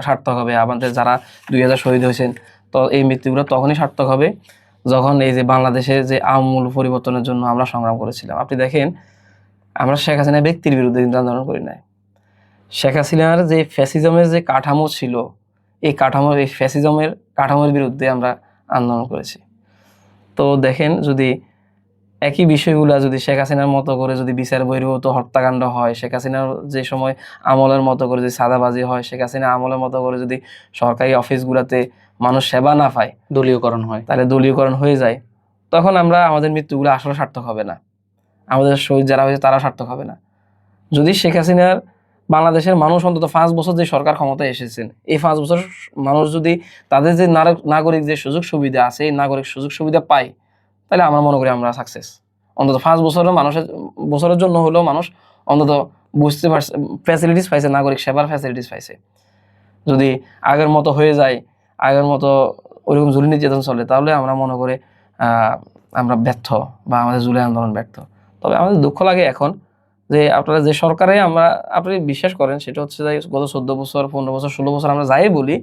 সার্থক হবে, আমাদের যারা 2000 শহীদ হয়েছেন, তো এই মৃত্যুগুলো তখনই সার্থক হবে যখন এই যে বাংলাদেশে যে আমূল পরিবর্তনের জন্য আমরা সংগ্রাম করেছিলাম। আপনি দেখেন, আমরা শেখ হাসিনা ব্যক্তির বিরুদ্ধে কিন্তু আন্দোলন করি নাই। শেখ হাসিনার যে ফ্যাসিজমের যে কাঠামো ছিল, এই ফ্যাসিজমের কাঠামোর বিরুদ্ধে আমরা আন্দোলন করেছি। তো দেখেন, যদি একই বিষয়গুলা যদি শেখ হাসিনার মতো করে যদি বিচার বহির্ভূত হত্যাকাণ্ড হয়, শেখ হাসিনার যে সময় আমলের মতো করে যদি সাদাবাজি হয়, শেখ হাসিনা আমলের মতো করে যদি সরকারি অফিসগুলোতে মানুষ সেবা না পায়, দলীয়করণ হয়, তাহলে দলীয়করণ হয়ে যায়, তখন আমাদের মৃত্যুগুলো আসলে সার্থক হবে না, আমাদের শহীদ যারা হয়েছে তারা সার্থক হবে না। যদি শেখ হাসিনার বাংলাদেশের মানুষ অন্তত 5 বছর যে সরকার ক্ষমতায় এসেছেন, এই 5 বছর মানুষ যদি তাদের যে নাগরিক যে সুযোগ সুবিধা আছে, এই নাগরিক সুযোগ সুবিধা পায়, তাহলে আমরা মনে করি আমরা সাকসেস। অন্তত 5 বছরের জন্য হলেও মানুষ অন্তত বুঝতে পারছে, ফ্যাসিলিটিস পাইছে, নাগরিক সেবার ফ্যাসিলিটিস পাইছে। যদি আগের মতো হয়ে যায়, আগের মতো ওইরকম জুলুম নির্যাতন চলে, তাহলে আমরা মনে করি আমরা ব্যর্থ বা আমাদের জুলাই আন্দোলন ব্যর্থ। তবে আমাদের দুঃখ লাগে এখন যে আপনারা যে সরকারে আপনি বিশ্বাস করেন, সেটা হচ্ছে যে গত 14 বছর 15 বছর 16 বছর আমরা যাই বলি,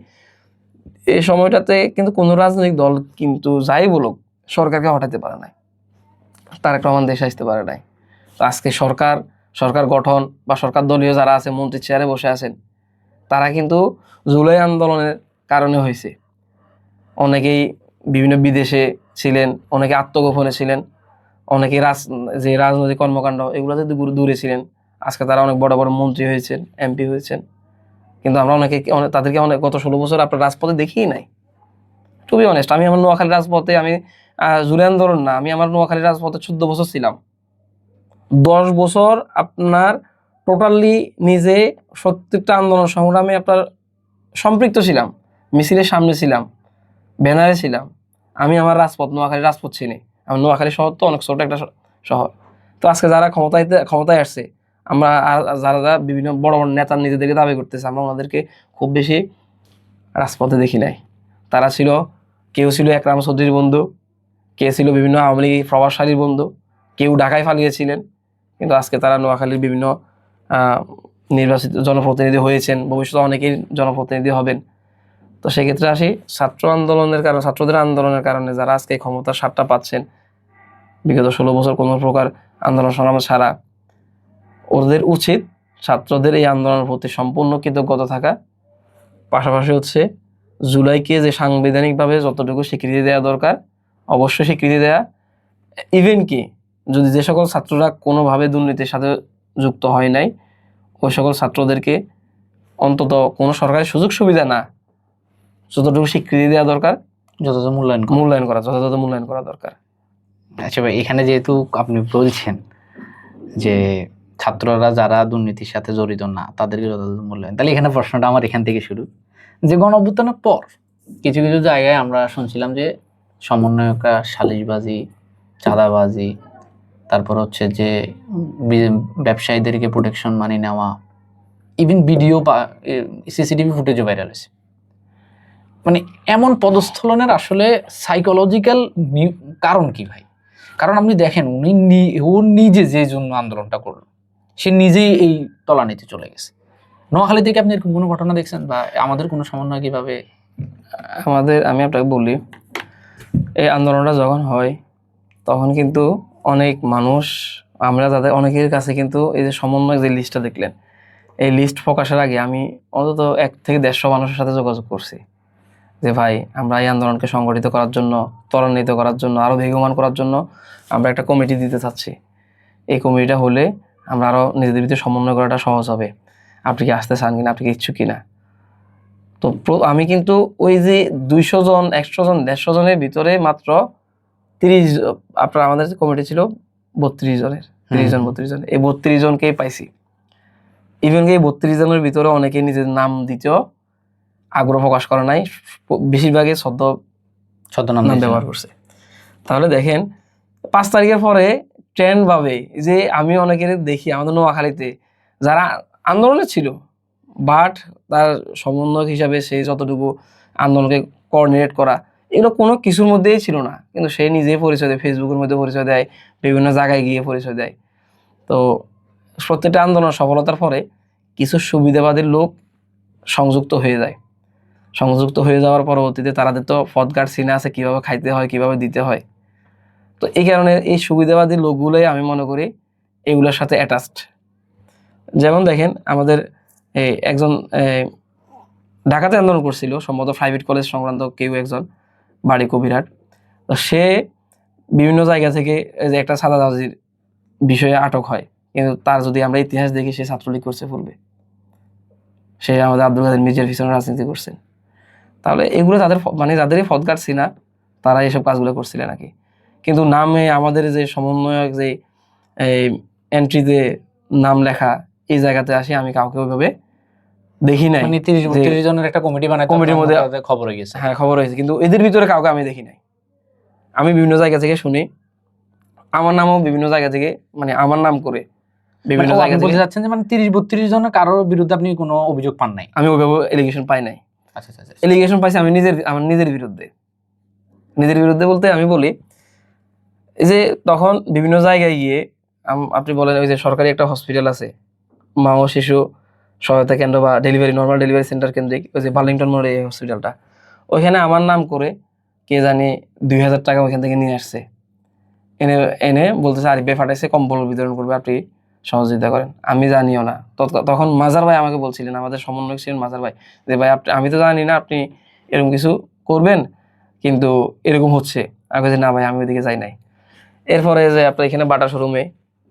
এই সময়টাতে কিন্তু কোনো রাজনৈতিক দল কিন্তু যাই বলুক সরকারকে হটাতে পারে নাই, তারেক রহমান দেশে আসতে পারে নাই। তো আজকে সরকার গঠন বা সরকার দলীয় যারা আছে, মন্ত্রী চেয়ারে বসে আছেন, তারা কিন্তু জুলাই আন্দোলনের কারণে হয়েছে। অনেকেই বিভিন্ন বিদেশে ছিলেন, অনেকে আত্মগোপনে ছিলেন, অনেকে যে রাজনৈতিক কর্মকাণ্ড এগুলোতে দূরে ছিলেন, আজকে তারা অনেক বড় বড় মন্ত্রী হয়েছেন, এমপি হয়েছেন। কিন্তু আমরা তাদেরকে গত 16 বছর আপনার রাজপথে দেখিই নাই। টু বি অনেস্ট, আমি আমার নোয়াখালী রাজপথে জুলাই আন্দোলন না, আমি আমার নোয়াখালী রাজপথে 14 বছর ছিলাম। 10 বছর আপনার টোটালি নিজে 70টা আন্দোলন সংগ্রামে আপনার সম্পৃক্ত ছিলাম, মিছিলের সামনে ছিলাম, ব্যানারে ছিলাম। আমি আমার নোয়াখালী রাজপথ চিনি। আমার নোয়াখালী শহর তো অনেক ছোট একটা শহর। তো আজকে যারা ক্ষমতায় আসছে, আমরা যারা বিভিন্ন বড় বড় নেতার নিজেদেরকে দাবি করতেছে, আমরা ওনাদেরকে খুব বেশি রাজপথে দেখি নাই। তারা ছিল, কেউ ছিল একরাম চৌধুরীর বন্ধু, কে ছিল বিভিন্ন আওয়ামী লীগ প্রভাবশালীর বন্ধু, কেউ ঢাকায় পালিয়েছিলেন। কিন্তু আজকে তারা নোয়াখালীর বিভিন্ন নির্বাচিত জনপ্রতিনিধি হয়েছেন, ভবিষ্যতে অনেকেই জনপ্রতিনিধি হবেন। তো সেক্ষেত্রে আসি, ছাত্রদের আন্দোলনের কারণে যারা আজকে ক্ষমতার স্বাদটা পাচ্ছেন, বিগত 16 বছর কোনো প্রকার আন্দোলন সংগ্রাম ছাড়া, ওদের উচিত ছাত্রদের এই আন্দোলনের প্রতি সম্পূর্ণ কৃতজ্ঞতা থাকা, পাশাপাশি হচ্ছে জুলাইকে যে সাংবিধানিকভাবে যতটুকু স্বীকৃতি দেওয়া দরকার অবশ্যই স্বীকৃতি দেয়া, ইভেন কি যদি যে সকল ছাত্ররা কোনোভাবে দুর্নীতির সাথে যুক্ত হয় নাই, ওই সকল ছাত্রদেরকে অন্তত কোনো সরকারি সুযোগ সুবিধা না, যতটুকু স্বীকৃতি দেওয়া দরকার, যথাযথ মূল্যায়ন যথাযথ মূল্যায়ন করা দরকার। আচ্ছা ভাই, এখানে যেহেতু আপনি বলছেন যে ছাত্ররা যারা দুর্নীতির সাথে জড়িত না তাদেরকে যথাযথ মূল্যায়ন, তাহলে এখানে প্রশ্নটা আমার এখান থেকে শুরু, যে গণঅভ্যুত্থানের পর কিছু কিছু জায়গায় আমরা শুনছিলাম যে সমন্বয়করা সালিশবাজি, চাঁদাবাজি, তারপর হচ্ছে যে ব্যবসায়ীদেরকে প্রোটেকশন মানি নেওয়া, ইভেন ভিডিও বা সিসিটিভি ফুটেজও ভাইরাল হয়েছে। মানে এমন পদস্থলনের আসলে সাইকোলজিক্যাল কারণ কি ভাই? কারণ আপনি দেখেন ও নিজে যে জন্য আন্দোলনটা করলো, সে নিজেই এই তলানিতে চলে গেছে। নোয়াখালী থেকে আপনি এরকম কোনো ঘটনা দেখছেন, বা আমাদের কোনো সমন্বয় কিভাবে? আমি আপনাকে বলি, এই আন্দোলনটা যখন হয় তখন কিন্তু অনেক মানুষ, আমরা তাদের অনেকের কাছে কিন্তু এই যে সমন্বয় যে লিস্টটা দেখলেন, এই লিস্ট প্রকাশের আগে আমি অন্তত 1 থেকে 150 মানুষের সাথে যোগাযোগ করছি যে ভাই, আমরা এই আন্দোলনকে সংগঠিত করার জন্য, ত্বরান্বিত করার জন্য, আরো বেগবান করার জন্য আমরা একটা কমিটি দিতে চাচ্ছি। এই কমিটিটা হলে আমরা আরো নিজেদের ভিতরে সমন্বয় করাটা সহজ হবে। আপনি কি আসতে চান কিনা, আপনি কি ইচ্ছুক কিনা? তো আমি কিন্তু ওই যে 200 জন, 100 জন, 150 জনের ভিতরে মাত্র 30, আপনার আমাদের কমিটি ছিল 32 জনের, 30 জন 32 জন, এই 32 জনকেই পাইছি। ইভেন এই 32 জনের ভিতরে অনেকে নিজের নাম দিতেও আগ্রহ প্রকাশ করে নাই, বেশিরভাগই ছদ্মনাম ব্যবহার করছে। তাহলে দেখেন 5 তারিখের পরে ট্রেন্ড ভাবে যে আমি অনেকের দেখি আমাদের নোয়াখালীতে যারা আন্দোলনে ছিল, বাট তার সমন্বয়ক হিসাবে সে যতটুকু আন্দোলনকে কোঅর্ডিনেট করা, এগুলো কোনো কিছুর মধ্যেই ছিল না, কিন্তু সে নিজেই পরিচয় দেয়, ফেসবুকের মধ্যে পরিচয় দেয়, বিভিন্ন জায়গায় গিয়ে পরিচয় দেয়। তো প্রত্যেকটা আন্দোলন সফলতার পরে কিছু সুবিধাবাদী লোক সংযুক্ত হয়ে যায়। সংযুক্ত হয়ে যাওয়ার পরবর্তীতে তাদের তো পথঘাট চিনে আছে, কিভাবে খাইতে হয়, কিভাবে দিতে হয়। তো এই কারণে এই সুবিধাবাদী লোকগুলোই আমি মনে করি এগুলোর সাথে অ্যাটাচড। যেমন দেখেন আমাদের একজন ঢাকাতে আন্দোলন করছিল, সম্ভবত প্রাইভেট কলেজ সংক্রান্ত কেউ একজন, বাড়ি কবিরহাট। তো সে বিভিন্ন জায়গা থেকে যে একটা চাঁদাবাজির বিষয়ে আটক হয়, কিন্তু তার যদি আমরা ইতিহাস দেখি সে ছাত্রলীগ করছে পূর্বে, সে আমাদের আব্দুল কাদের মির্জার পিছনে রাজনীতি করছেন। তাহলে এগুলো তাদের মানে যাদেরই পথ কাটছি না, তারা এইসব কাজগুলো করছিলেন নাকি। কিন্তু নামে আমাদের যে সমন্বয়ক যে এন্ট্রিতে নাম লেখা, এই জায়গাতে আসি আমি কাউকে ওইভাবে দেখি নাই। 30 জনের একটা কমিটি বানায়, কমিটির মধ্যে খবর হয়ে গেছে। হ্যাঁ, খবর হয়েছে, কিন্তু এদের ভিতরে কাউকে আমি দেখি নাই। আমি বিভিন্ন জায়গা থেকে শুনি, আমার নামও বিভিন্ন জায়গা থেকে, মানে আমার নাম করে বিভিন্ন জায়গা থেকে। বলতে যাচ্ছেন যে মানে 30-32 জনের কারোর বিরুদ্ধে আপনি কোনো অভিযোগ পান নাই? আমি ওইভাবে এলিগেশন পাই নাই। আচ্ছা আচ্ছা, এলিগেশন পাইছি আমি আমার নিজের বিরুদ্ধে। নিজের বিরুদ্ধে বলতে আমি বলি এই যে তখন বিভিন্ন জায়গায় গিয়ে আপনি বলেন ওই যে সরকারি একটা হসপিটাল আছে, মা ও শিশু সহায়তা কেন্দ্র বা নর্মাল ডেলিভারি সেন্টার কেন্দ্রিক, ওই যে বার্লিংটন মোড়ে এই হসপিটালটা, ওইখানে আমার নাম করে কে জানি 2000 টাকা ওইখান থেকে নিয়ে আসছে, এনে এনে বলতেছে আরিফ ভাই পাঠাইছে, কম্বল বিতরণ করবে, আপনি সহযোগিতা করেন। আমি জানিও না। তখন মাজার ভাই আমাকে বলছিলেন, আমাদের সমন্বয়ক ছিলেন মাজার ভাই, যে ভাই আমি তো জানি না আপনি এরকম কিছু করবেন, কিন্তু এরকম হচ্ছে। আমি বলছি না ভাই, আমি ওইদিকে যাই নাই। এরপরে যে আপনার এখানে বাটা শোরুমে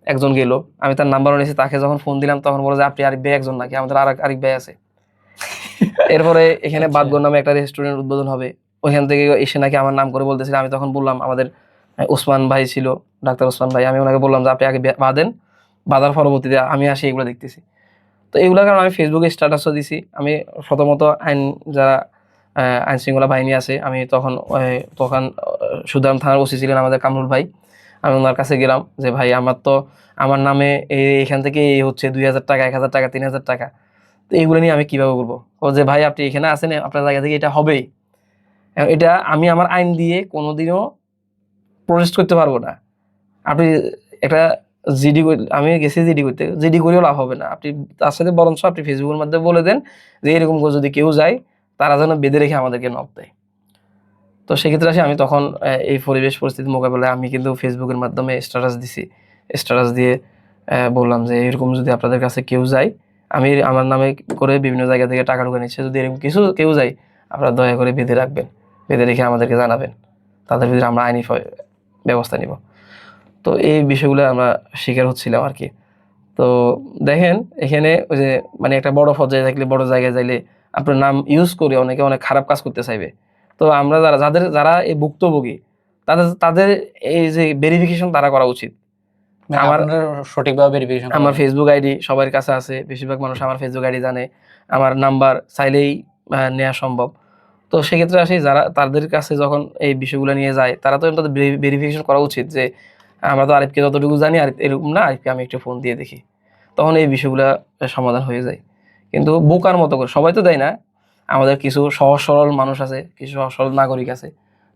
একজন গেল, আমি তার নাম্বারও নিয়েছি, তাকে যখন ফোন দিলাম তখন বলে যে আপনি আরিফ ভাই একজন নাকি, আমাদের আরিফ ভাই আছে। এরপরে এখানে বাদগর নামে একটা রেস্টুরেন্ট উদ্বোধন হবে, ওইখান থেকে এসে নাকি আমার নাম করে বলতেছিল। আমি তখন বললাম, আমাদের ওসমান ভাই ছিল, ডাক্তার ওসমান ভাই, আমি ওনাকে বললাম যে আপনি আগে বাঁধেন, বাঁধার পরবর্তীতে আমি আসি এগুলো দেখতেছি। তো এগুলোর কারণে আমি ফেসবুকে স্ট্যাটাসও দিছি। আমি প্রথমত যারা আইন শৃঙ্খলা বাহিনী আছে, আমি তখন সুদাম থানার ওসি ছিলেন আমাদের কামরুল ভাই, আমি ওনার কাছে গেলাম যে ভাই আমার নামে এখান থেকে এই হচ্ছে 2000 টাকা, 1000 টাকা, 3000 টাকা, তো এগুলো নিয়ে আমি কিভাবে বলবো? ও যে ভাই আপনি এখানে আসেন, আপনার জায়গা থেকে এটা হবেই, এটা আমি আমার আইন দিয়ে কোনোদিনও প্রোটেস্ট করতে পারবো না। আপনি একটা জিডি, আমি গেছি জিডি করতে, জিডি করেও লাভ হবে না। আপনি তার সাথে বরঞ্চ আপনি ফেসবুকের মাধ্যমে বলে দেন যে এরকম যদি কেউ যায় তারা যেন বেঁধে রেখে আমাদেরকে নক দেয়। তো সেক্ষেত্রে আসি আমি তখন এই পরিবেশ পরিস্থিতি মোকাবেলায় আমি কিন্তু ফেসবুকের মাধ্যমে স্ট্যাটাস দিছি। স্ট্যাটাস দিয়ে বললাম যে এরকম যদি আপনাদের কাছে কেউ যায়, আমি আমার নামে করে বিভিন্ন জায়গা থেকে টাকা ঢুকে নিচ্ছে, যদি এরকম কেউ যায় আপনারা দয়া করে বেঁধে রাখবেন, বেঁধে রেখে আমাদেরকে জানাবেন, তাদের ভিতরে আমরা আইনি ব্যবস্থা নিব। তো এই বিষয়গুলো আমরা শিকার হচ্ছিলাম আর কি। তো দেখেন এখানে ওই যে মানে একটা বড় পর্যায়ে থাকলে, বড় জায়গায় যাইলে আপনার নাম ইউজ করে অনেকে অনেক খারাপ কাজ করতে চাইবে। তো আমরা যারা এই ভুক্তভোগী, তাদের এই যে ভেরিফিকেশন তারা করা উচিত। আমার সঠিকভাবে ভেরিফিকেশন আমার ফেসবুক আইডি সবার কাছে আছে, বেশিরভাগ মানুষ আমার ফেসবুক আইডি জানে, আমার নাম্বার চাইলেই নেওয়া সম্ভব। তো সেক্ষেত্রে আসি যারা তাদের কাছে যখন এই বিষয়গুলো নিয়ে যায়, তারা তো তাদের ভেরিফিকেশন করা উচিত যে আমরা তো আরিফকে যতটুকু জানি আর এরকম না, আরিফকে আমি একটু ফোন দিয়ে দেখি, তখন এই বিষয়গুলো সমাধান হয়ে যায়। কিন্তু বোকার মতো করে সবাই তো দেয় না, আমাদের কিছু সহজ সরল মানুষ আছে, কিছু সহজ সরল নাগরিক আছে,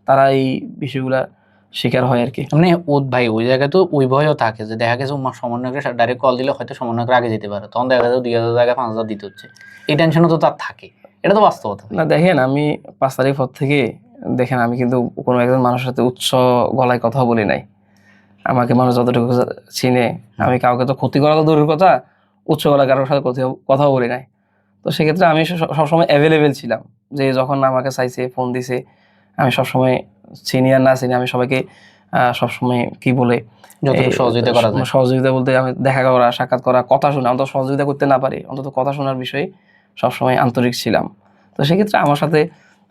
তারা এই বিষয়গুলা শিকার হয় আর কি। মানে ভাই ওই জায়গায় তো ওই ভয়ও থাকে যে দেখা গেছে সমন্বয়কের ডাইরেক্ট কল দিলে হয়তো সমন্বয়কের আগে যেতে পারে, তখন দেখা যাচ্ছে 2,000 জায়গায় 5,000 দিতে হচ্ছে। এই টেনশনও তো তার থাকে, এটা তো বাস্তবতা। না দেখেন, আমি 5 তারিখ পর থেকে দেখেন আমি কিন্তু কোনো একজন মানুষের সাথে উচ্চ গলায় কথা বলি নাই। আমাকে মানুষ যতটুকু চিনে, আমি কাউকে তো ক্ষতি করা তো দূরের কথা, উচ্চ গলায় কারোর সাথে কথাও বলি নাই। তো সেক্ষেত্রে আমি সবসময় অ্যাভেলেবেল ছিলাম, যে যখন আমাকে চাইছে ফোন দিছে, আমি সবসময় চিনি আর না চিনি আমি সবাইকে সবসময় কি বলে যতটুকু সহযোগিতা করা যায়, সহযোগিতা বলতে আমি দেখা করা, সাক্ষাৎ করা, কথা শোনা, অন্তত সহযোগিতা করতে না পারি অন্তত কথা শোনার বিষয়ে সবসময় আন্তরিক ছিলাম। তো সেক্ষেত্রে আমার সাথে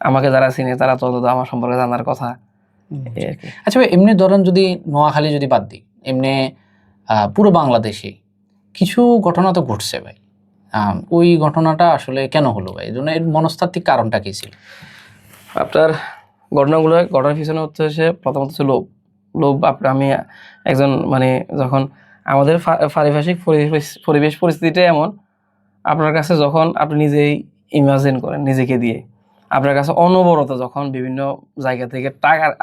আমাকে যারা চিনে তারা তো অন্তত আমার সম্পর্কে জানার কথা। আচ্ছা ভাই, এমনি ধরেন যদি নোয়াখালী যদি বাদ দিই, এমনি পুরো বাংলাদেশে কিছু ঘটনা তো ঘটছে ভাই, ওই ঘটনাটা আসলে কেন হলো ভাই? এই জন্য এর মনস্তাত্ত্বিক কারণটা কি ছিল? আপনার ঘটনার পিছনে হচ্ছে প্রথমত হচ্ছে লোভ। আমি একজন মানে যখন আমাদের পারিপার্শ্বিক পরিবেশ পরিস্থিতিটা এমন, আপনার কাছে যখন আপনি নিজেই ইমাজিন করেন নিজেকে দিয়ে, আপনার কাছে অনবরত যখন বিভিন্ন জায়গা থেকে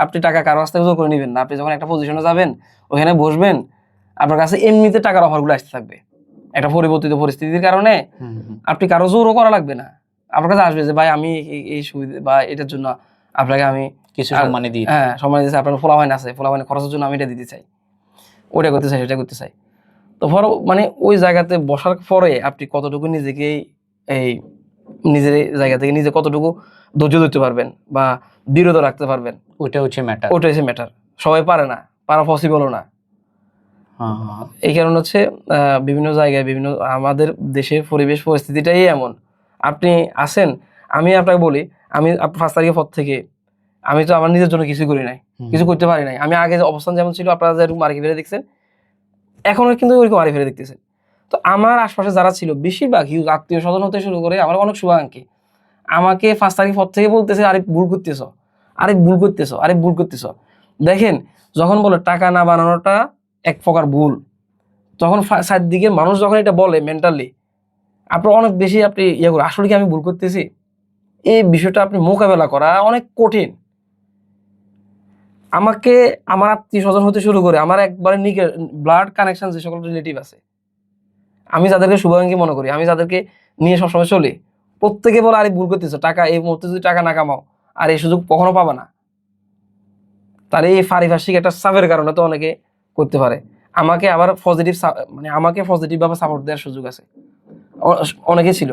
আপনি টাকা কারো কাছ থেকে জোর করে নেবেন না, আপনি যখন একটা পজিশনে যাবেন ওখানে বসবেন, আপনার কাছে এমনিতে টাকার অফারগুলো আসতে থাকবে। একটা পরিবর্তিত পরিস্থিতির কারণে আপনি কারো জোরও করা লাগবে না, আপনার কাছে আসবে যে ভাই আমি এই সুবিধা বা এটার জন্য আপনাকে আমি কিছু সম্মানী দিই, হ্যাঁ সম্মানী দিচ্ছি, আপনার ফলাফাইন আছে, ফলাফাইন খরচের জন্য আমি এটা দিতে চাই, ওটা করতে চাই, সেটা করতে চাই। তো মানে ওই জায়গাতে বসার পরে আপনি কতটুকু নিজেকে এই নিজের জায়গা থেকে নিজে কতটুকু ধৈর্য ধরতে পারবেন বা বিরত রাখতে পারবেন, ওইটা হচ্ছে ম্যাটার। সবাই পারে না, পারা পসিবলও না। এই কারণ হচ্ছে বিভিন্ন জায়গায় বিভিন্ন আমাদের দেশের পরিবেশ পরিস্থিতিটাই এমন। আপনি আছেন, আমি আপনাকে বলি, আমি 5 তারিখের পর থেকে আমি তো আমার নিজের জন্য কিছু করি নাই, কিছু করতে পারি নাই। আমি আগে অবস্থান যেমন ছিল, আপনারা যেরকম মারি ফেলে দেখছেন, এখনো কিন্তু ওইরকম মারি ফেলে দেখতেছেন। তো আমার আশপাশে যারা ছিল বেশিরভাগ হিউজ আত্মীয় স্বজন হতে শুরু করে আমার অনেক শুভাকাঙ্ক্ষী আমাকে 5 তারিখ পর থেকে বলতেছে আরে ভুল করতেছ, আরে ভুল করতেছ, আরে ভুল করতেছ। দেখেন যখন বলে টাকা না বানানোটা এক প্রকার ভুল, তখন চারদিকে মানুষ যখন এটা বলে মেন্টালি আপনার অনেক বেশি আপনি ইয়ে করে আসলে কি আমি ভুল করতেছি, এই বিষয়টা আপনি মোকাবেলা করা অনেক কঠিন। আমাকে আমার আত্মীয় স্বজন হতে শুরু করে আমার একবারে নিকের ব্লাড কানেকশন যে সকল রিলেটিভ আছে, আমি যাদেরকে শুভাকাঙ্ক্ষী মনে করি, আমি যাদেরকে নিয়ে সবসময় চলি, প্রত্যেকে বলে আরে ভুল করতেছো, টাকা এই মুহূর্তে যদি টাকা না কামাও আর এই সুযোগ কখনো পাবা না। তাহলে এই পারিপার্শ্বিক একটা চাপের কারণে তো অনেকে করতে পারে। আমাকে আবার আমাকে পজিটিভ ভাবে সাপোর্ট দেওয়ার সুযোগ আছে, অনেকে ছিল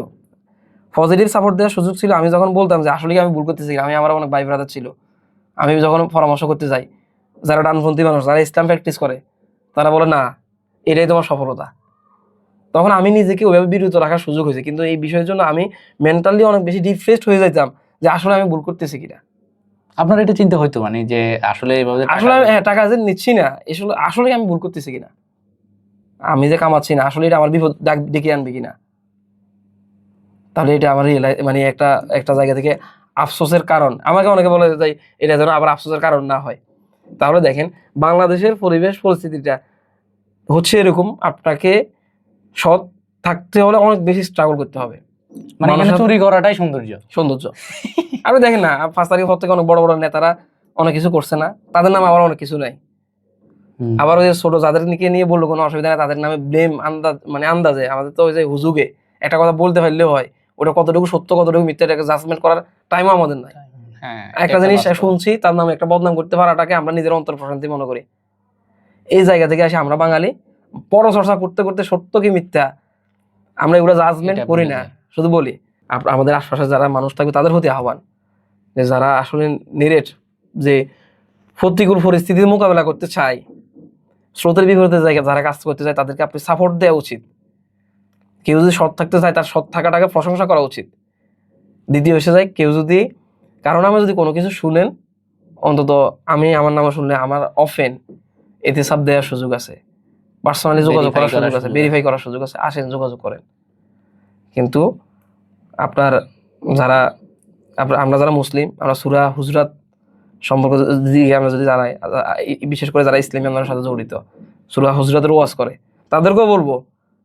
পজিটিভ সাপোর্ট দেওয়ার সুযোগ ছিল। আমি যখন বলতাম যে আসলে আমি ভুল করতেছি, আমার অনেক ভাই ব্রাদার ছিল, আমি যখন পরামর্শ করতে যাই, যারা ডানপন্থী মানুষ, যারা ইসলাম প্র্যাকটিস করে, তারা বলে না এটাই তোমার সফলতা। তখন আমি নিজেকে ওইভাবে বিরত রাখার সুযোগ হয়েছে, কিন্তু এই বিষয়ের জন্য আমি মেন্টালি অনেক বেশি ডিপ্রেসড হয়ে যেতাম যে আসলে আমি ভুল করতেছি কিনা। আপনার এটা চিন্তা হইতো মানে যে আসলে আসলে টাকা যে নিচ্ছি না, আসলে আমি ভুল করতেছি কিনা, আমি যে কামাচ্ছি না আসলে এটা আমার বিপদ ডেকে আনবে কিনা। তাহলে এটা আমার মানে একটা জায়গা থেকে আফসোসের কারণ। আমাকে অনেকে বলে যাই এটা যেন আবার আফসোসের কারণ না হয়। তাহলে দেখেন বাংলাদেশের পরিবেশ পরিস্থিতিটা হচ্ছে এরকম, আপনাকে সৎ থাকতে হলে অনেক বেশি স্ট্রাগল করতে হবে। মানে এখানে চুরি করাটাই সৌন্দর্য। আপনি দেখেন না 5 তারিখের পর থেকে অনেক বড় বড় নেতারা অনেক কিছু করছে না, তাদের নামে আবার অনেক কিছু নাই। আবার ওই যে ছোট যাদের নিয়ে বললো কোনো অসুবিধা নেই, তাদের নামে ব্লেম আন্দাজে আমাদের তো ওই যে হুজুগে একটা কথা বলতে পারলেও হয়, ওটা কতটুকু সত্য কতটুকু মিথ্যা এটাকে জাজমেন্ট করার টাইমও আমাদের নাই। একটা জিনিস শুনছি তার নামে একটা বদনাম করতে পারাটাকে আমরা নিজের অন্তর প্রশান্তি মনে করি। এই জায়গা থেকে আসে আমরা বাঙালি পরচর্চা করতে করতে সত্য কি মিথ্যা আমরা এগুলো জাজমেন্ট করি না, শুধু বলি। আমাদের আশপাশে যারা মানুষ থাকবে তাদের প্রতি আহ্বান যে যারা আসলে নিরেট যে প্রতিকূল পরিস্থিতির মোকাবেলা করতে চায়, স্রোতের বিপরীতে জায়গায় যারা কাজ করতে চায় তাদেরকে আপনি সাপোর্ট দেওয়া উচিত। কেউ যদি সৎ থাকতে চায় তার সৎ থাকাটাকে প্রশংসা করা উচিত। দ্বিতীয় এসে যায় কেউ যদি কারণ নামে যদি কোনো কিছু শুনেন, অন্তত আমি আমার নামে শুনলে আমার অফেন এতে সাব দেওয়ার সুযোগ আছে, পার্সোনালি যোগাযোগ করার সুযোগ আছে, ভেরিফাই করার সুযোগ আছে, আসেন যোগাযোগ করেন। কিন্তু আপনার যারা আমরা যারা মুসলিম, আমরা সূরা হুজরাত সম্পর্কে আমরা যদি জানাই, বিশেষ করে যারা ইসলামী আন্দোলনের সাথে জড়িত সূরা হুজরাতের ওয়াজ করে, তাদেরকেও বলবো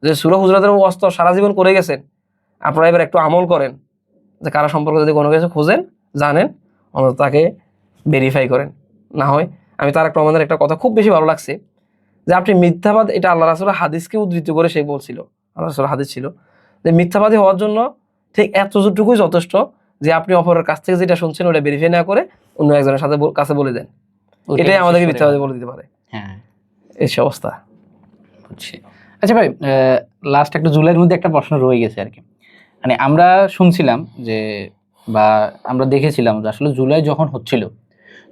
যে সূরা হুজরাতের ওয়াজ তো সারা জীবন করে গেছেন, আপনারা এবার একটু আমল করেন, যে কারা সম্পর্কে যদি কোনো কিছু খোঁজেন জানেন অন্তত তাকে ভেরিফাই করেন। না হয় আমি তারেক রহমানের একটা কথা খুব বেশি ভালো লাগছে, যে আপনি মিথ্যাবাদ, এটা আল্লাহ রাসূলের হাদিসকে উদ্ধৃত করে সে বলছিল, আল্লাহ রাসূলের হাদিস ছিল যে মিথ্যাবাদী হওয়ার জন্য ঠিক এতটুকুই যথেষ্ট যে আপনি অপরের কাছ থেকে যেটা শুনছেন ওটা ভেরিফাই না করে অন্য একজনের সাথে কাছে বলে দেন, এটাই আমাদেরকে মিথ্যাবাদী বলে দিতে পারে। হ্যাঁ, এই অবস্থা। বুঝছি। আচ্ছা ভাই, লাস্ট একটা জুলাইয়ের মধ্যে একটা প্রশ্ন রয়ে গেছে আর কি। মানে আমরা শুনছিলাম যে, বা আমরা দেখেছিলাম যে আসলে জুলাই যখন হচ্ছিল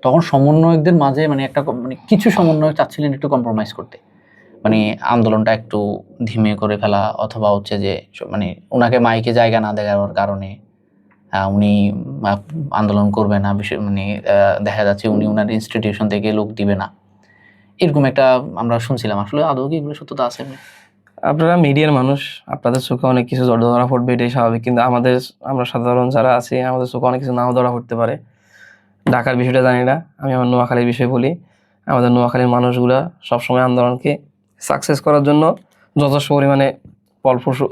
তখন সমন্বয়কদের মাঝে মানে একটা মানে কিছু সমন্বয়ক চাচ্ছিলেন একটু কম্প্রোমাইজ করতে, মানে আন্দোলনটা একটু ধিমে করে ফেলা, অথবা হচ্ছে যে মানে ওনাকে মাইকে জায়গা না দেওয়ার কারণে উনি আন্দোলন করবে না, বিষয় মানে দেখা যাচ্ছে উনি ওনার ইনস্টিটিউশন থেকে লোক দিবে না, এরকম একটা আমরা শুনছিলাম। আসলে আদৌ কি এগুলো সত্যতা আছে? আপনারা মিডিয়ার মানুষ, আপনাদের চোখে অনেক কিছু ধরা পড়বে, এটাই স্বাভাবিক। কিন্তু আমরা সাধারণ যারা আছি আমাদের চোখে অনেক কিছু নাও ধরা পড়তে পারে। ঢাকার বিষয়টা জানি না, আমি আমার নোয়াখালীর বিষয় বলি। আমাদের নোয়াখালীর মানুষগুলা সবসময় আন্দোলনকে সাকসেস করার জন্য যথেষ্ট পরিমাণে ফলপ্রসূ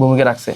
ভূমিকা রাখছে।